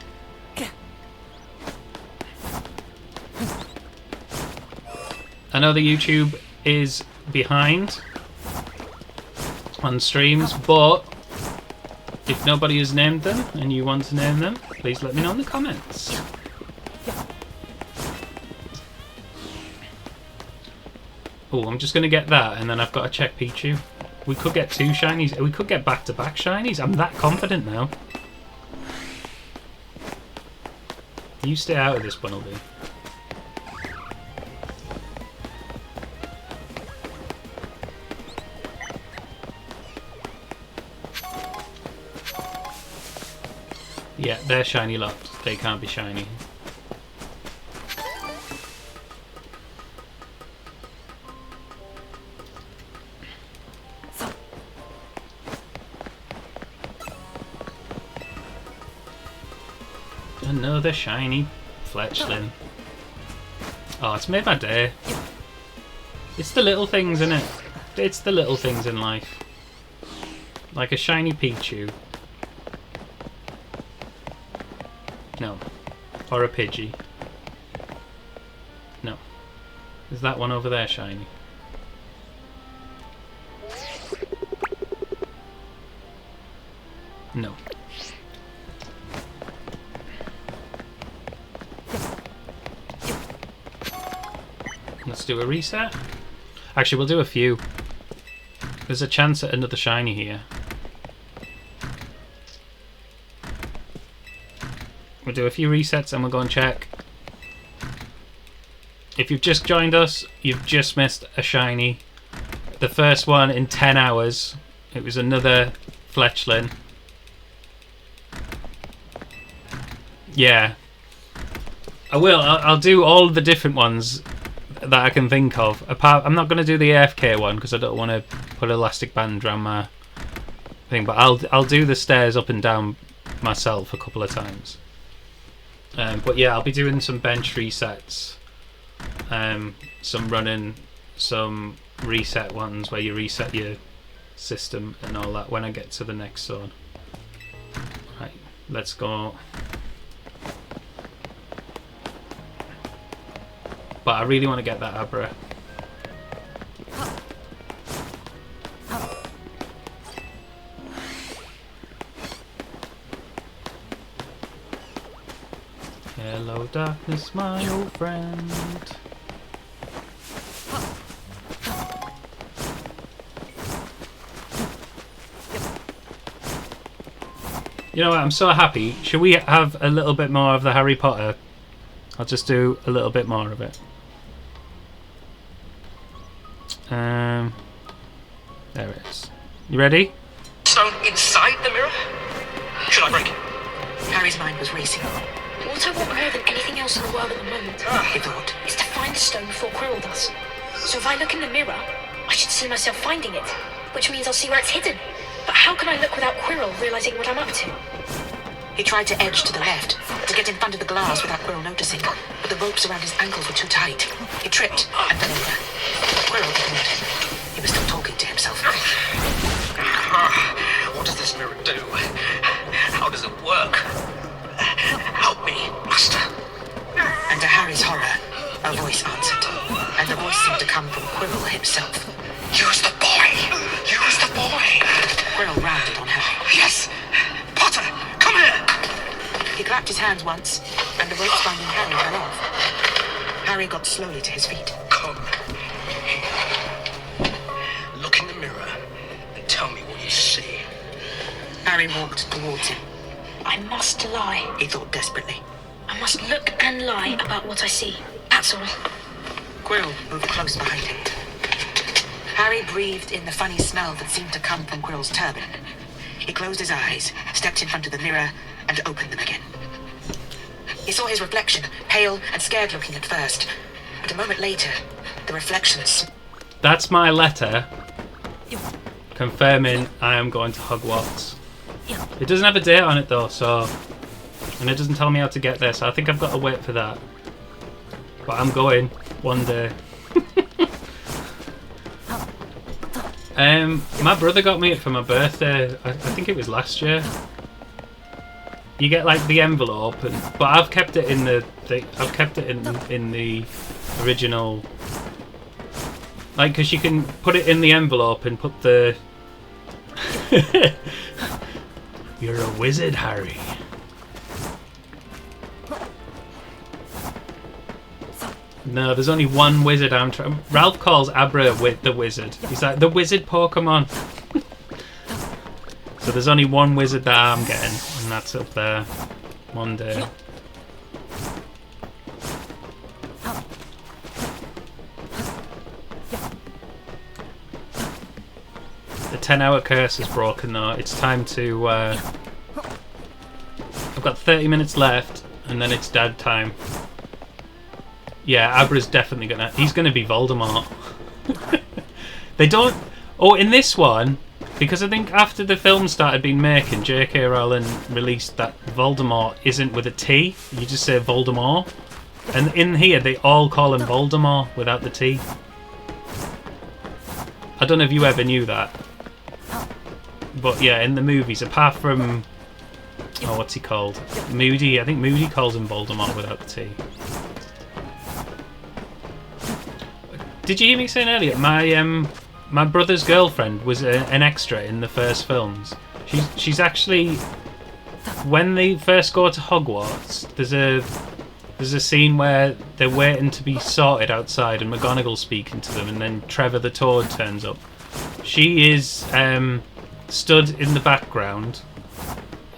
I know the YouTube is behind on streams, but if nobody has named them and you want to name them, please let me know in the comments. Oh, I'm just going to get that and then I've got to check Pichu. We could get 2 shinies. We could get back-to-back shinies. I'm that confident now. You stay out of this, Bunnelby. Yeah, they're shiny locked. They can't be shiny. Another shiny fletchling. Oh, it's made my day. It's the little things, isn't it? It's the little things in life. Like a shiny Pichu. No. Or a Pidgey. No. Is that one over there shiny? No. Let's do a reset. Actually, we'll do a few. There's a chance at another shiny here. We'll do a few resets and we'll go and check. If you've just joined us, you've just missed a shiny. The first one in 10 hours. It was another fletchling. Yeah. I will. I'll do all the different ones that I can think of. I'm not going to do the AFK one because I don't want to put an elastic band around my thing. But I'll do the stairs up and down myself a couple of times. But yeah, I'll be doing some bench resets, some running, some reset ones where you reset your system and all that when I get to the next zone. Right, let's go. But I really want to get that Abra. Hello, darkness, my old friend. You know what? I'm so happy. Should we have a little bit more of the Harry Potter? I'll just do a little bit more of it. There it is. You ready? Stone inside the mirror? Should I break it? Harry's mind was racing. What I want more than anything else in the world at the moment, He thought. is to find the stone before Quirrell does. So if I look in the mirror, I should see myself finding it, which means I'll see where it's hidden. But how can I look without Quirrell realizing what I'm up to? He tried to edge to the left, to get in front of the glass without Quirrell noticing, but the ropes around his ankles were too tight. He tripped and fell over. Quirrell ignored him. He was still talking to himself. What does this mirror do? How does it work? Help me, Master. And to Harry's horror, a voice answered. And the voice seemed to come from Quirrell himself. Use the boy! Use the boy! Quirrell rounded on Harry. Yes! Potter, come here! He clapped his hands once, and the ropes binding Harry fell off. Harry got slowly to his feet. Come here. Look in the mirror and tell me what you see. Harry walked towards him. I must lie. He thought desperately. I must look and lie about what I see. That's all. Quirrell moved close behind him. Harry breathed in the funny smell that seemed to come from Quirrell's turban. He closed his eyes, stepped in front of the mirror, and opened them again. He saw his reflection, pale and scared looking at first, but a moment later, the reflection... That's my letter confirming I am going to Hogwarts. It doesn't have a date on it though, so... And it doesn't tell me how to get there, so I think I've got to wait for that. But I'm going one day. My brother got me it for my birthday. I think it was last year. You get like the envelope, but I've kept it in I've kept it in the original. Like, because you can put it in the envelope and put the. You're a wizard, Harry. No, there's only one wizard I'm trying. Ralph calls Abra the wizard. He's like, the wizard Pokemon. So there's only one wizard that I'm getting, and that's up there. One day. The 10-hour curse is broken though. It's time to... I've got 30 minutes left, and then it's dad time. Yeah, Abra's definitely gonna... He's gonna be Voldemort. They don't... Oh, in this one, because I think after the film started being making, J.K. Rowling released that Voldemort isn't with a T. You just say Voldemort. And in here, they all call him Voldemort without the T. I don't know if you ever knew that. But yeah, in the movies, apart from... Oh, what's he called? Moody. I think Moody calls him Voldemort without the T. Did you hear me saying earlier? My brother's girlfriend was an extra in the first films. She's actually, when they first go to Hogwarts, there's a scene where they're waiting to be sorted outside, and McGonagall's speaking to them, and then Trevor the Toad turns up. She is stood in the background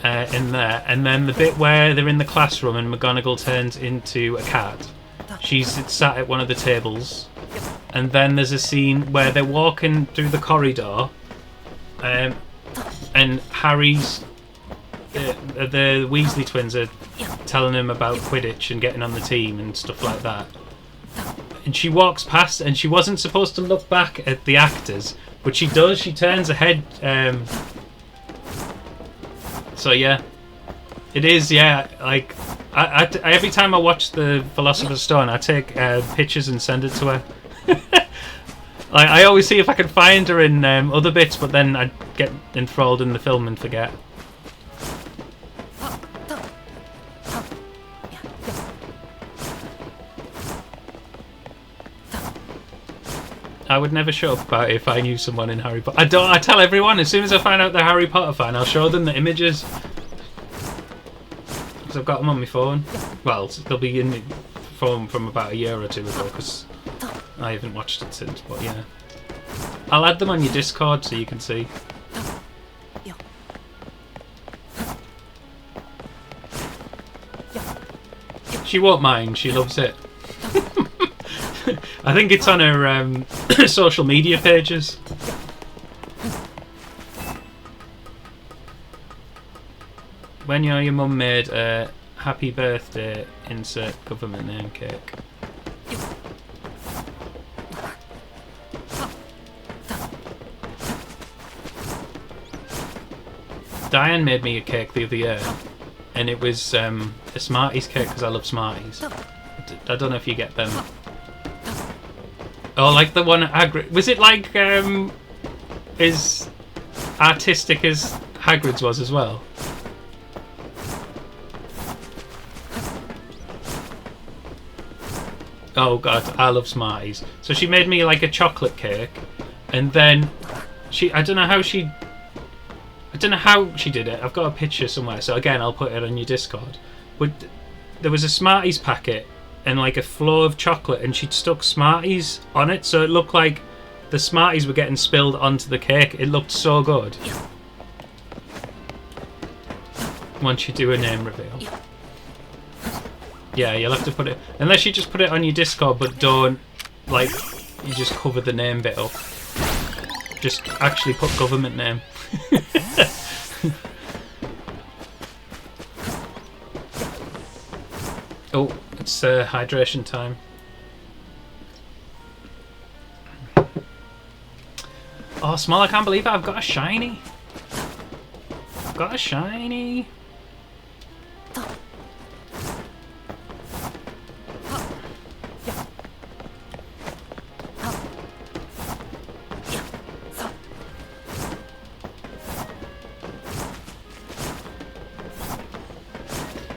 in there, and then the bit where they're in the classroom and McGonagall turns into a cat. She's sat at one of the tables. And then there's a scene where they're walking through the corridor, and Harry's the Weasley twins are telling him about Quidditch and getting on the team and stuff like that. And she walks past, and she wasn't supposed to look back at the actors, but she does. She turns her head. So yeah, it is. Yeah, like I every time I watch the Philosopher's Stone, I take pictures and send it to her. I always see if I can find her in other bits, but then I get enthralled in the film and forget. I would never shut up about it if I knew someone in Harry Potter. I tell everyone as soon as I find out they're Harry Potter fan, I'll show them the images. because I've got them on my phone. Well, they'll be in my phone from about a year or two ago because I haven't watched it since. But yeah, I'll add them on your Discord so you can see. She won't mind. She loves it. I think it's on her social media pages. When your mum made a happy birthday insert government name cake. Diane made me a cake the other year, and it was a Smarties cake because I love Smarties. I don't know if you get them. Oh, like the one at Hagrid. Was it like as artistic as Hagrid's was as well? Oh god, I love Smarties. So she made me like a chocolate cake, and then I don't know how she did it. I've got a picture somewhere, so again I'll put it on your Discord. But there was a Smarties packet and like a floor of chocolate, and she'd stuck Smarties on it, so it looked like the Smarties were getting spilled onto the cake. It looked so good. Once you do a name reveal. Yeah, you'll have to put it... Unless you just put it on your Discord, but don't, like, you just cover the name bit up. Just actually put government name. Oh, it's hydration time. Oh, Small, I can't believe it. I've got a shiny. I've got a shiny.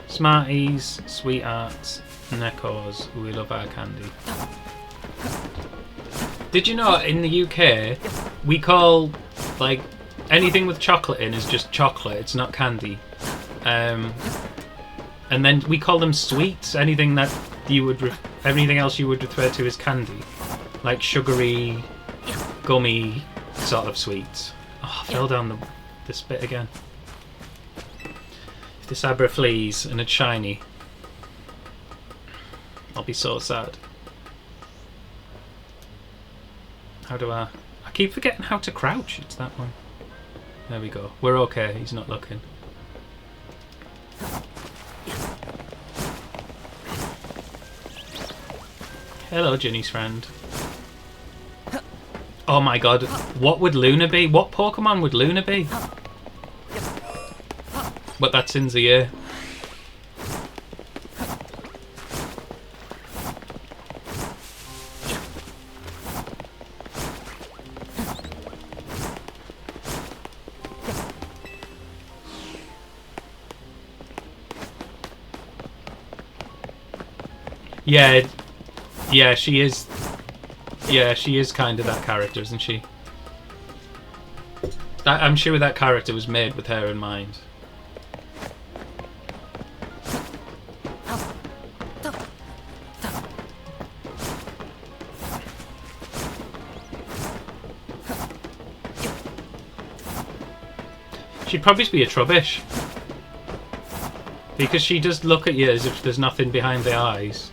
Smarties, sweethearts, Neckos, we love our candy. Did you know in the UK we call like anything with chocolate in is just chocolate, it's not candy. And then we call them sweets, anything that you would everything else you would refer to as candy. Like sugary, gummy sort of sweets. Oh, I fell down this bit again. This Abra flees and it's shiny. I'll be so sad. How do I keep forgetting how to crouch. It's that one. There we go. We're okay. He's not looking. Hello, Ginny's friend. Oh my god. What would Luna be? What Pokemon would Luna be? But that's in the air. Yeah, she is. Yeah, she is kind of that character, isn't she? I'm sure that character was made with her in mind. She'd probably be a Trubbish. Because she does look at you as if there's nothing behind the eyes.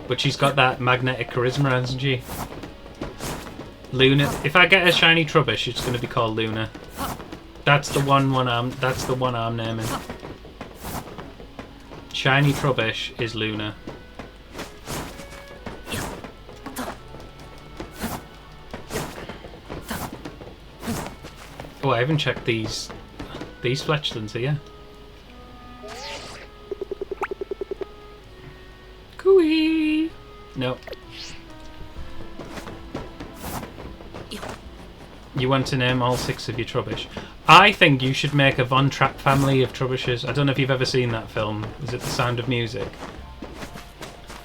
But she's got that magnetic charisma, hasn't she? Luna. If I get a shiny Trubbish, it's going to be called Luna. That's the one I'm naming. Shiny Trubbish is Luna. Oh, I haven't checked these fletchlings here. Cooey! No. You want to name all 6 of your Trubbish? I think you should make a Von Trapp family of Trubbishes. I don't know if you've ever seen that film. Is it The Sound of Music?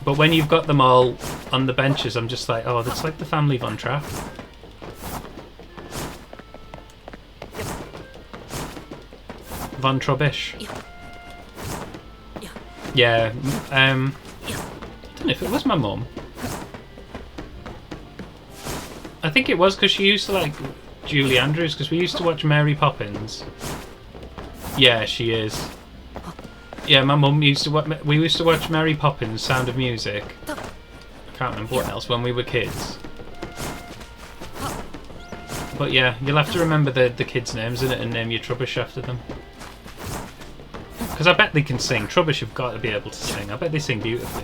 But when you've got them all on the benches, I'm just like, oh, that's like the family Von Trapp. Von Trubbish. Yeah, I don't know if it was my mum. I think it was because she used to like Julie Andrews, because we used to watch Mary Poppins. Yeah, she is. Yeah, my mum used to watch. We used to watch Mary Poppins, Sound of Music. I can't remember what else when we were kids. But yeah, you'll have to remember the kids' names in it and name your Trubbish after them. Because I bet they can sing. Trubbish have got to be able to sing. I bet they sing beautifully.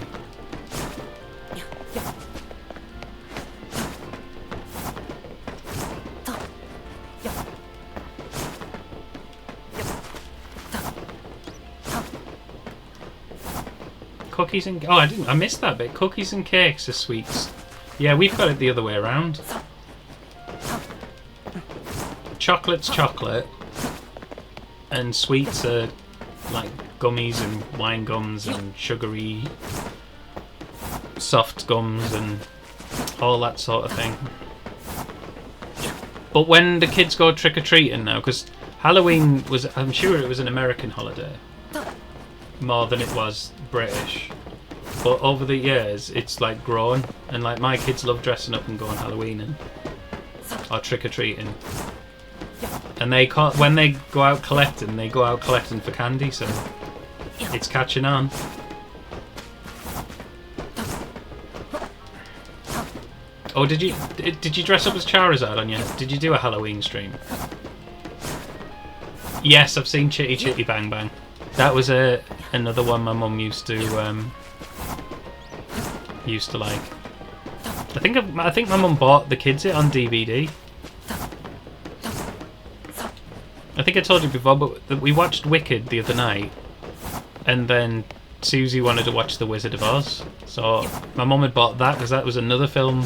Cookies and... Oh, I missed that bit. Cookies and cakes are sweets. Yeah, we've got it the other way around. Chocolate's chocolate. And sweets are like gummies and wine gums and sugary soft gums and all that sort of thing. But when the kids go trick-or-treating now, because Halloween was... I'm sure it was an American holiday. More than it was British. But over the years it's like grown, and like my kids love dressing up and going Halloweening or trick-or-treating, and when they go out collecting for candy, so it's catching on. Oh, did you dress up as Charizard on your... Did you do a Halloween stream? Yes, I've seen Chitty Chitty Bang Bang. That was another one my mum used to like. I think my mum bought the kids it on DVD. I think I told you before, but we watched Wicked the other night, and then Susie wanted to watch The Wizard of Oz, so my mum had bought that because that was another film.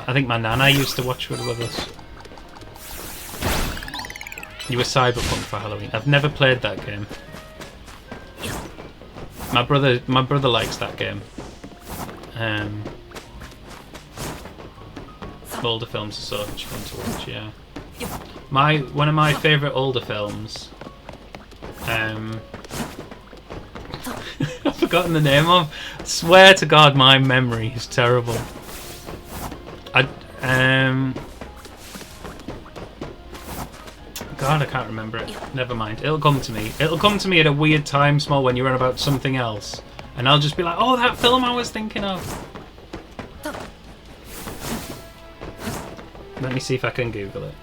I think my nana used to watch with us. You were Cyberpunk for Halloween. I've never played that game. My brother likes that game. Older films are so much fun to watch. Yeah. One of my favourite older films. I've forgotten the name of. I swear to God, my memory is terrible. God, I can't remember it. Never mind. It'll come to me. It'll come to me at a weird time, Small, when you're on about something else. And I'll just be like, oh, that film I was thinking of. Let me see if I can Google it.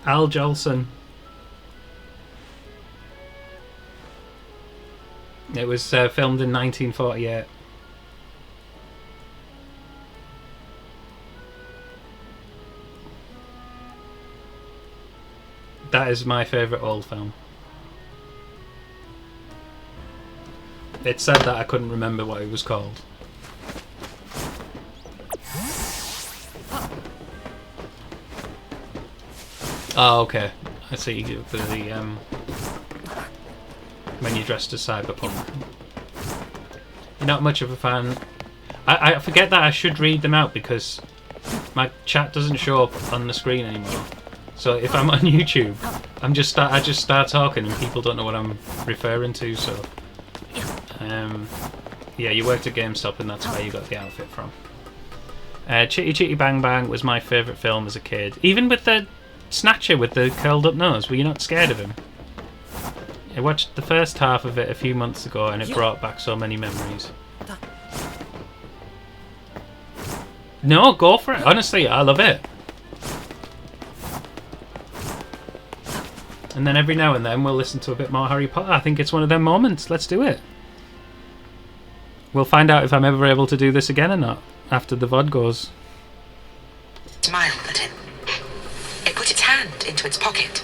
Al Jolson. It was filmed in 1948. That is my favourite old film. It said that I couldn't remember what it was called. Oh, okay. I see. For the when you're dressed as Cyberpunk. You're not much of a fan. I forget that I should read them out because my chat doesn't show up on the screen anymore. So if I'm on YouTube, I just start talking and people don't know what I'm referring to. So yeah, you worked at GameStop and that's where you got the outfit from. Chitty Chitty Bang Bang was my favourite film as a kid. Even with the Snatcher with the curled up nose, were you not scared of him? I watched the first half of it a few months ago and it brought back so many memories. No, go for it. Honestly, I love it. And then every now and then we'll listen to a bit more Harry Potter. I think it's one of them moments. Let's do it. We'll find out if I'm ever able to do this again or not after the VOD goes. Smiled at him. It put its hand into its pocket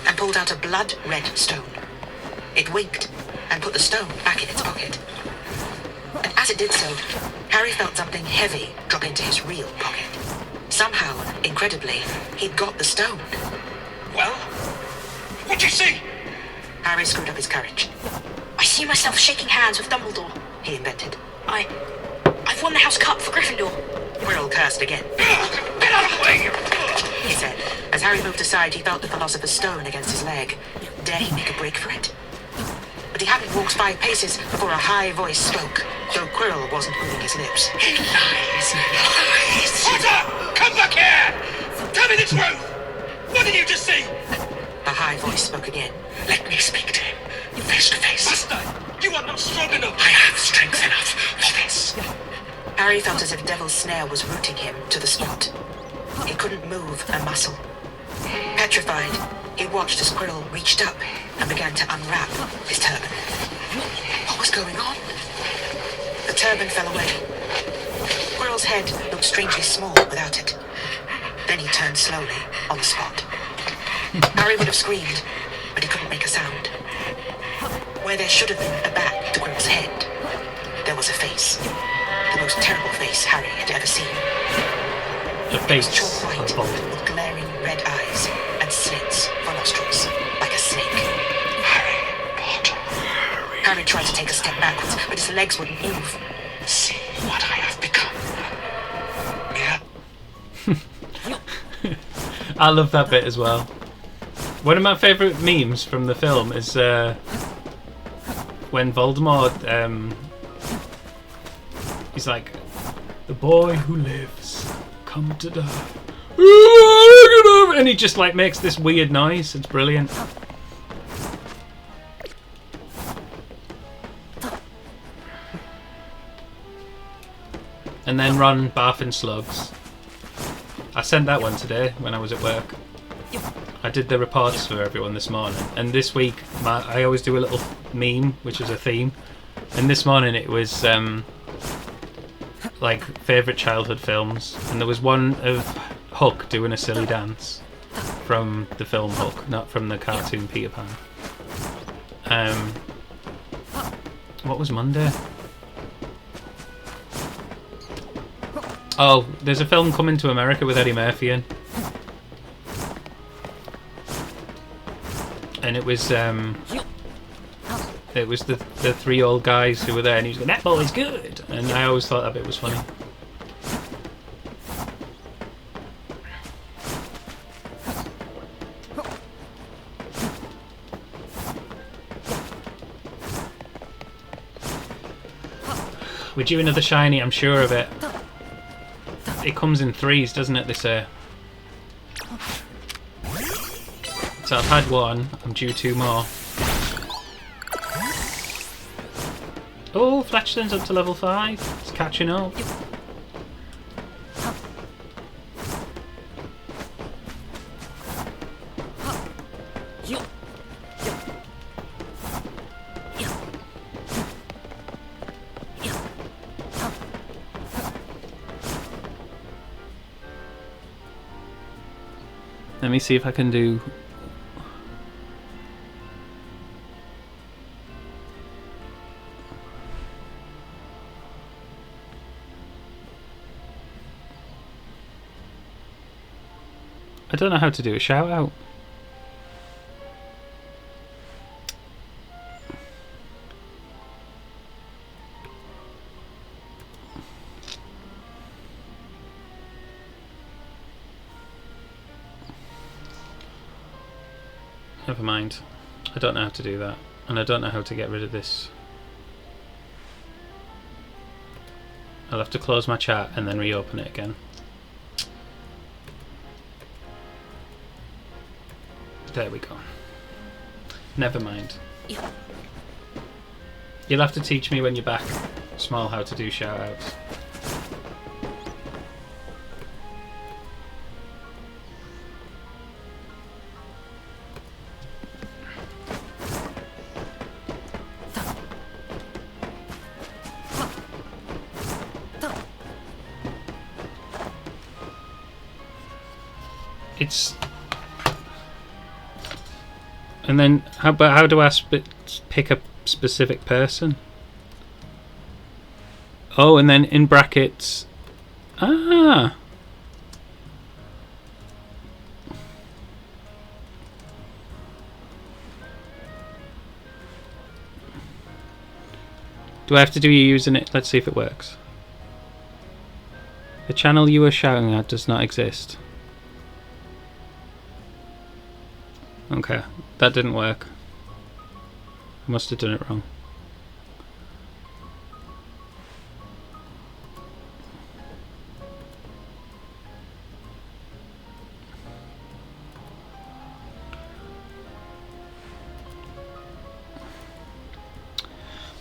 and pulled out a blood-red stone. It winked and put the stone back in its pocket. And as it did so, Harry felt something heavy drop into his real pocket. Somehow, incredibly, he'd got the stone. Well, what'd you see? Harry screwed up his courage. I see myself shaking hands with Dumbledore. He invented. I've won the House Cup for Gryffindor. Quirrell cursed again. Get out of the way! He said. As Harry moved aside, he felt the Philosopher's Stone against his leg. Dare he make a break for it? But he hadn't walked 5 paces before a high voice spoke, though Quirrell wasn't moving his lips. Lies! Potter! Come back here! Tell me the truth! What did you just see? The high voice spoke again. Let me speak to him, face to face. Master, you are not strong enough. I have strength enough for this. Harry felt as if Devil's Snare was rooting him to the spot. He couldn't move a muscle. Petrified, he watched as Quirrell reached up and began to unwrap his turban. What was going on? The turban fell away. Quirrell's head looked strangely small without it. Then he turned slowly on the spot. Harry would have screamed, but he couldn't make a sound. Where there should have been a back to Quirrell's head, there was a face. The most terrible face Harry had ever seen. The face Chalk white, of Voldemort. with glaring red eyes and slits for nostrils, like a snake. Harry Potter. Harry tried to take a step backwards, but his legs wouldn't move. See what I have become. Yeah. I love that bit as well. One of my favourite memes from the film is when Voldemort, he's like, the boy who lives, come to die. And he just like makes this weird noise. It's brilliant. And then Ron barfing slugs. I sent that one today when I was at work. I did the reports for everyone this morning, and this week I always do a little meme, which is a theme. And this morning it was like favourite childhood films, and there was one of Hook doing a silly dance from the film Hook, not from the cartoon Peter Pan. What was Monday? Oh, there's a film coming to America with Eddie Murphy in. And it was the 3 old guys who were there, and he was going, "That boy's good," and I always thought that bit was funny. We're due another shiny, I'm sure of it. It comes in 3s, doesn't it? They say. So I've had 1, I'm due 2 more. Oh, Fletchlin's up to level 5. It's catching up. Let me see if I can do... I don't know how to do a shout out. Never mind. I don't know how to do that. And I don't know how to get rid of this. I'll have to close my chat and then reopen it again. There we go. Never mind. You'll have to teach me when you're back, Small, how to do shout-outs. It's... And then, how do I pick a specific person? Oh, and then in brackets... Ah! Do I have to do you using it? Let's see if it works. The channel you were shouting at does not exist. Okay, that didn't work. I must have done it wrong.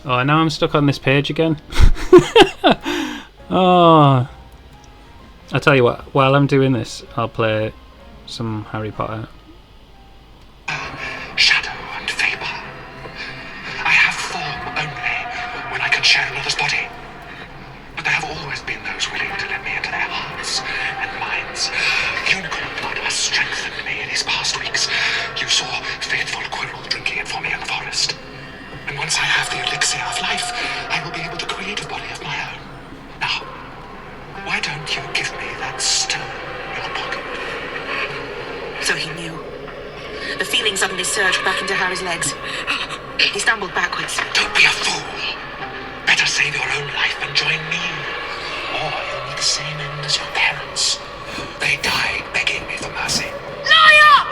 Oh, now I'm stuck on this page again. Oh, I'll tell you what, while I'm doing this, I'll play some Harry Potter. Shadow and vapor. I have form only when I can share another's body. But there have always been those willing to let me into their hearts and minds. Unicorn blood has strengthened me in these past weeks. You saw faithful Quirrell drinking it for me in the forest. And once I have the elixir of life, I will be able to create a body of my own. Now, why don't you give me that stone in your pocket? So he knew. The feeling suddenly surged back into Harry's legs. He stumbled backwards. Don't be a fool. Better save your own life and join me. Or you'll meet the same end as your parents. They died begging me for mercy. Liar!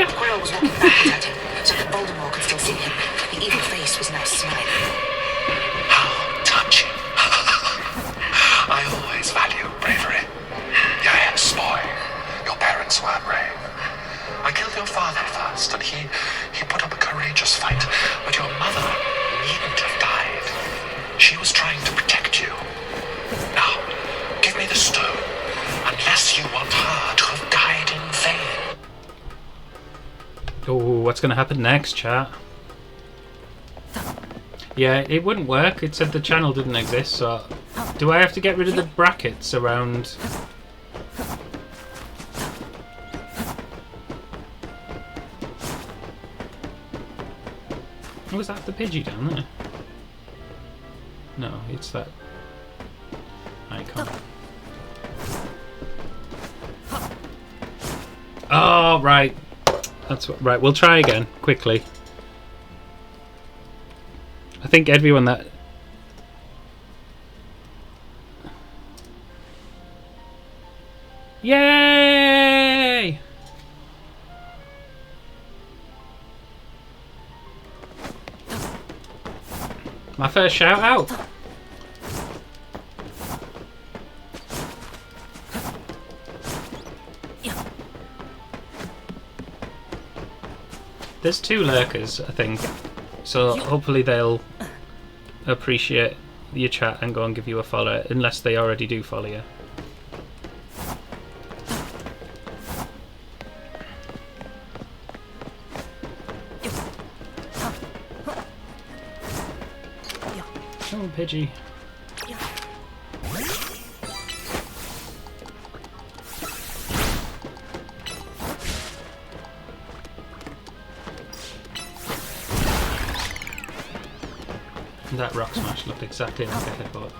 Quirrell was walking backwards at him, so that Voldemort could still see him. The evil face was now smiling. How touching. I always value bravery. Yes, boy. Your parents were brave. I killed your father first, and he put up a courageous fight. But your mother needn't have died. She was trying to protect you. Now, give me the stone, unless you want her to have died in vain. Oh, what's going to happen next, chat? Yeah, it wouldn't work. It said the channel didn't exist, so... Do I have to get rid of the brackets around... Oh, is that the Pidgey down there? No, it's that icon. Oh, right. That's what, right, we'll try again, quickly. I think everyone that... Yay! My first shout out. There's 2 lurkers, I think, so hopefully they'll appreciate your chat and go and give you a follow, unless they already do follow you. Come on, Pidgey. That rock smash looked exactly like a headbutt.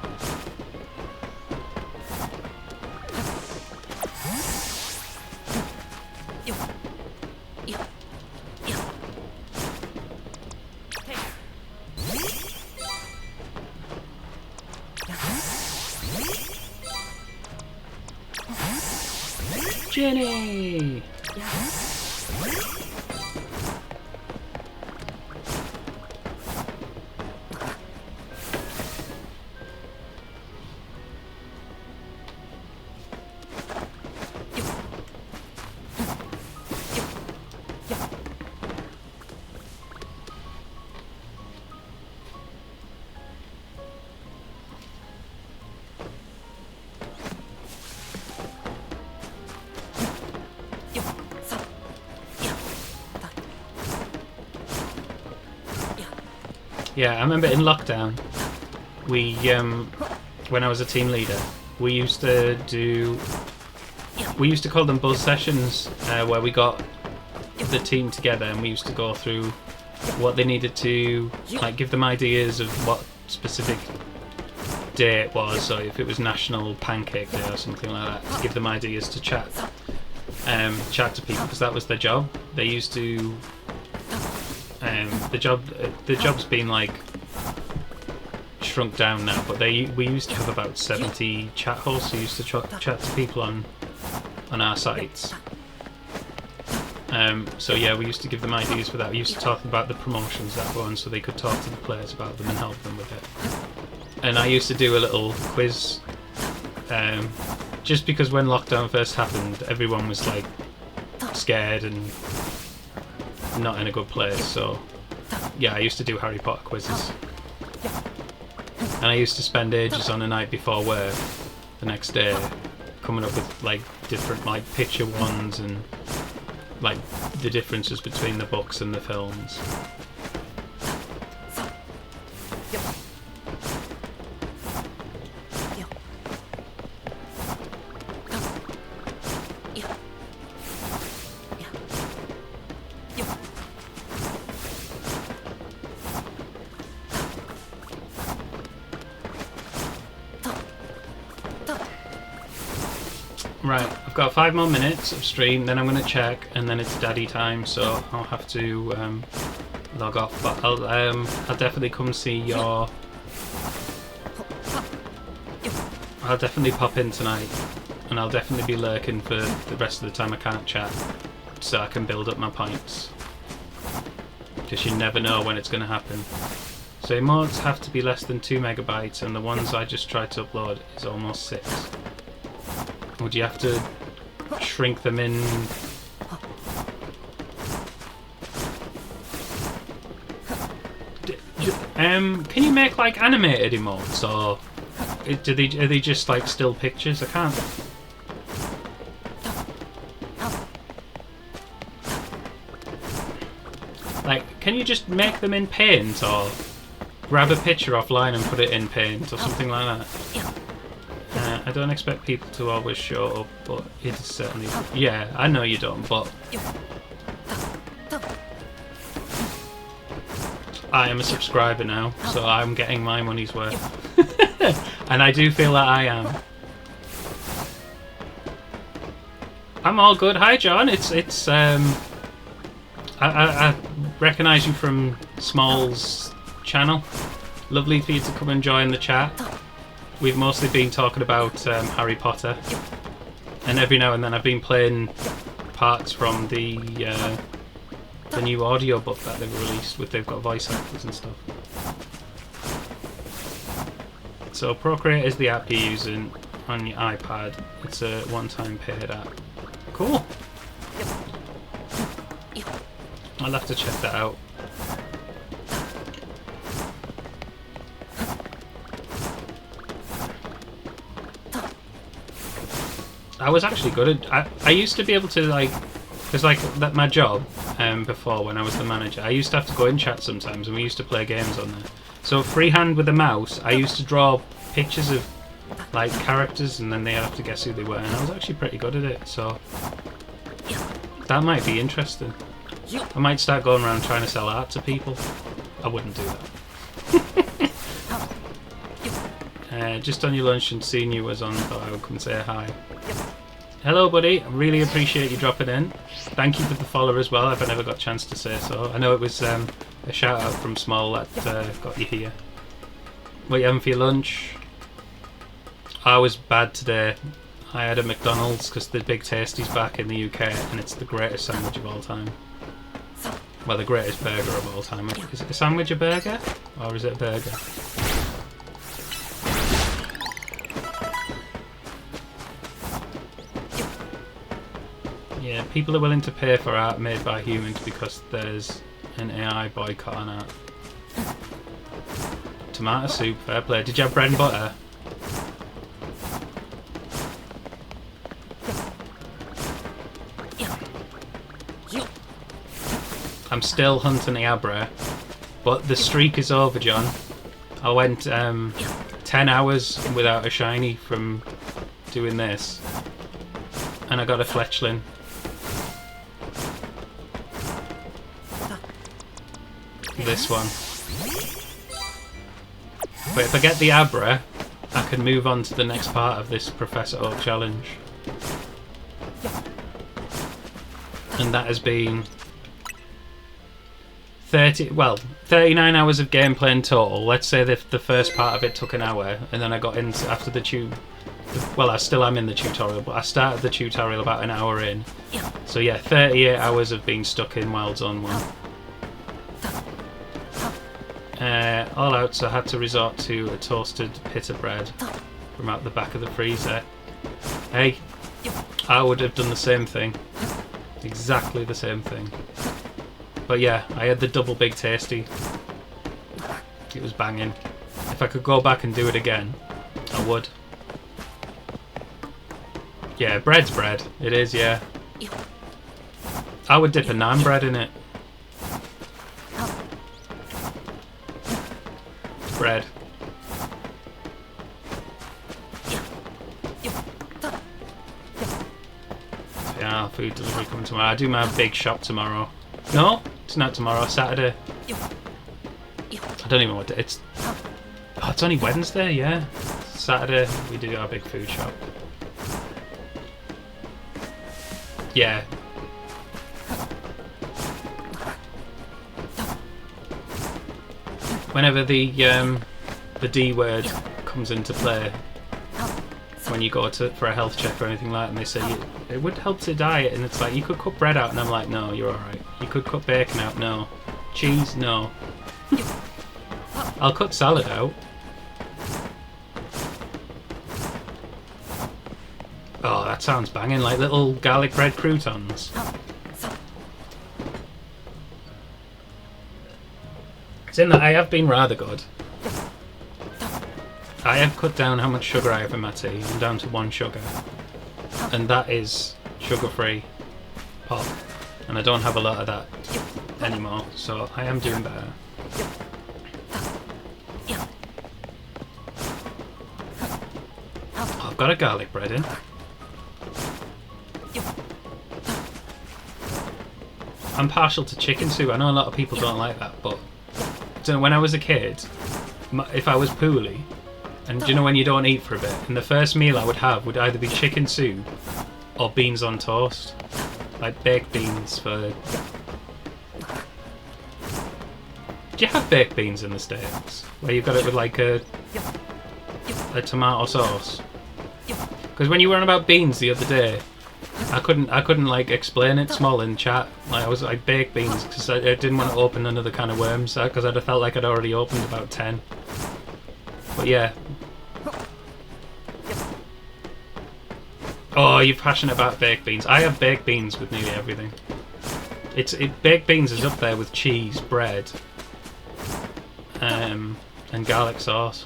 Jenny! Yeah, I remember in lockdown, we, when I was a team leader, we used to call them buzz sessions, where we got the team together and we used to go through what they needed to, like, give them ideas of what specific day it was, so if it was National Pancake Day or something like that, to give them ideas to chat to people, because that was their job. They used to... the job's been like shrunk down now, but we used to have about 70 chat hosts who used to chat to people on our sites. So yeah, we used to give them ideas for that. We used to talk about the promotions that were on, so they could talk to the players about them and help them with it. And I used to do a little quiz, just because when lockdown first happened, everyone was like scared and not in a good place. So yeah, I used to do Harry Potter quizzes, and I used to spend ages on a night before work the next day coming up with like different like picture ones and like the differences between the books and the films. Right, I've got 5 more minutes of stream, then I'm going to check, and then it's daddy time, so I'll have to log off. But I'll definitely come see your. I'll definitely pop in tonight, and I'll definitely be lurking for the rest of the time I can't chat, so I can build up my points. Because you never know when it's going to happen. So emotes have to be less than 2 megabytes, and the ones I just tried to upload is almost 6. Would you have to shrink them in? Can you make like animated emotes, or are they just like still pictures? I can't. Like, can you just make them in Paint, or grab a picture offline and put it in Paint, or something like that? I don't expect people to always show up, but it is certainly... Yeah, I know you don't, but... I am a subscriber now, so I'm getting my money's worth. And I do feel that I am. I'm all good. Hi, John. I recognise you from Small's channel. Lovely for you to come and join the chat. We've mostly been talking about Harry Potter, and every now and then I've been playing parts from the new audiobook that they've released. They've got voice actors and stuff. So Procreate is the app you're using on your iPad. It's a one-time paid app. Cool. I'll have to check that out. I was actually good at. I used to be able to like, because like that my job before when I was the manager, I used to have to go in chat sometimes, and we used to play games on there. So freehand with the mouse, I used to draw pictures of like characters, and then they have to guess who they were, and I was actually pretty good at it. So that might be interesting. I might start going around trying to sell art to people. I wouldn't do that. Just on your lunch and seeing you was on, thought I would come say hi. Hello, buddy. I really appreciate you dropping in. Thank you for the follow as well, if I never got a chance to say so. I know it was a shout out from Small that got you here. What are you having for your lunch? I was bad today. I had a McDonald's because the Big Tasty's back in the UK, and it's the greatest sandwich of all time. Well, the greatest burger of all time. Is it a sandwich a burger? Or is it a burger? Yeah, people are willing to pay for art made by humans because there's an AI boycott on art. Tomato soup, fair play. Did you have bread and butter? I'm still hunting the Abra, but the streak is over, John. I went 10 hours without a shiny from doing this, and I got a fletchling. This one. But if I get the Abra, I can move on to the next part of this Professor Oak challenge. And that has been 39 hours of gameplay in total. Let's say the first part of it took an hour, and then I got into after the tube. Well, I still am in the tutorial, but I started the tutorial about an hour in. So yeah, 38 hours of being stuck in Wild Zone 1. All out, so I had to resort to a toasted pita bread from out the back of the freezer. Hey, I would have done the same thing. Exactly the same thing. But yeah, I had the double big tasty. It was banging. If I could go back and do it again, I would. Yeah, bread's bread. It is, yeah. I would dip a naan bread in it. Bread. Yeah, food delivery coming tomorrow. I do my big shop tomorrow. No, it's not tomorrow. Saturday. I don't even know what day. It's only Wednesday. Yeah, Saturday we do our big food shop. Yeah. Whenever the D word comes into play, when you go for a health check or anything like that, and they say it would help to diet, and it's like, you could cut bread out, and I'm like, no, you're alright. You could cut bacon out, no. Cheese, no. I'll cut salad out. Oh, that sounds banging, like little garlic bread croutons. It's in that I have been rather good. I have cut down how much sugar I have in my tea. I'm down to 1 sugar. And that is sugar-free pop. And I don't have a lot of that anymore, so I am doing better. Oh, I've got a garlic bread in. I'm partial to chicken soup. I know a lot of people don't like that, but when I was a kid, if I was poorly, and do you know when you don't eat for a bit, and the first meal I would have would either be chicken soup or beans on toast, like baked beans for... Do you have baked beans in the States, where you've got it with like a tomato sauce? Because when you were on about beans the other day, I couldn't like explain it small in chat. Like I was like, baked beans, because I didn't want to open another can of worms, because I'd have felt like I'd already opened about 10. But yeah. Oh, you're passionate about baked beans. I have baked beans with nearly everything. Baked beans is up there with cheese, bread, and garlic sauce.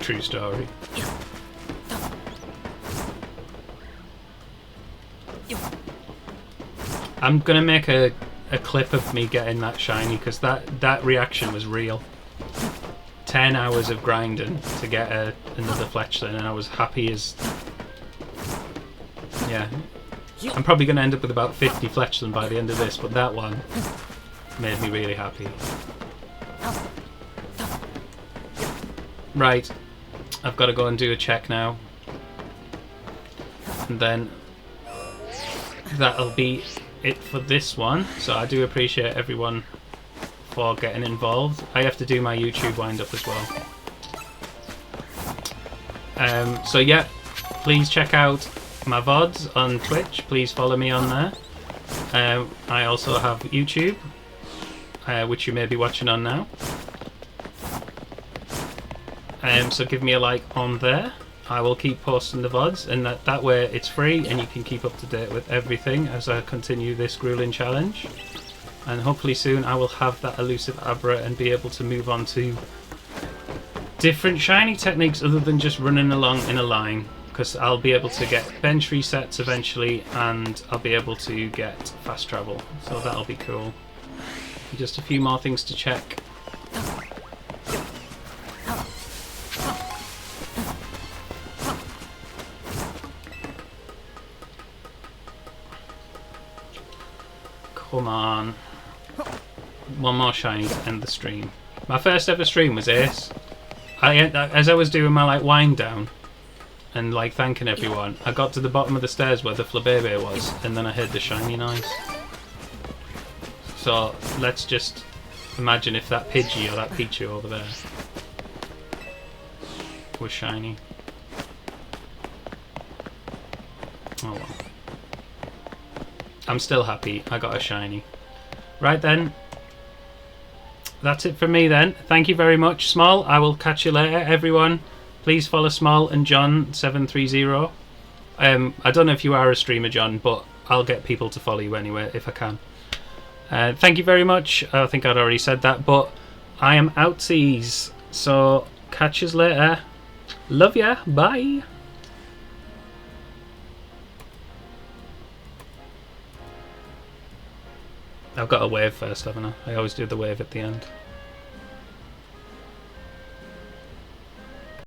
True story. I'm gonna make a clip of me getting that shiny, because that reaction was real. 10 hours of grinding to get another fletchling, and I was happy as... Yeah. I'm probably gonna end up with about 50 fletchling by the end of this, but that one made me really happy. Right, I've got to go and do a check now, and then that'll be it for this one. So I do appreciate everyone for getting involved. I have to do my YouTube wind up as well. So yeah, please check out my VODs on Twitch. Please follow me on there. I also have YouTube, which you may be watching on now. So give me a like on there. I will keep posting the VODs, and that way it's free and you can keep up to date with everything as I continue this grueling challenge. And hopefully soon I will have that elusive Abra and be able to move on to different shiny techniques other than just running along in a line, because I'll be able to get bench resets eventually, and I'll be able to get fast travel, so that'll be cool. Just a few more things to check. Come on. One more shiny to end the stream. My first ever stream was Ace. As I was doing my like wind down, and like thanking everyone, I got to the bottom of the stairs where the Flabébé was, and then I heard the shiny noise. So let's just imagine if that Pidgey or that Pichu over there was shiny. Oh well. I'm still happy I got a shiny. Right then. That's it from me then. Thank you very much, Small. I will catch you later, everyone. Please follow Small and John730. I don't know if you are a streamer, John, but I'll get people to follow you anyway if I can. Thank you very much. I think I'd already said that, but I am outsies. So catch us later. Love ya. Bye. I've got a wave first, haven't I? I always do the wave at the end.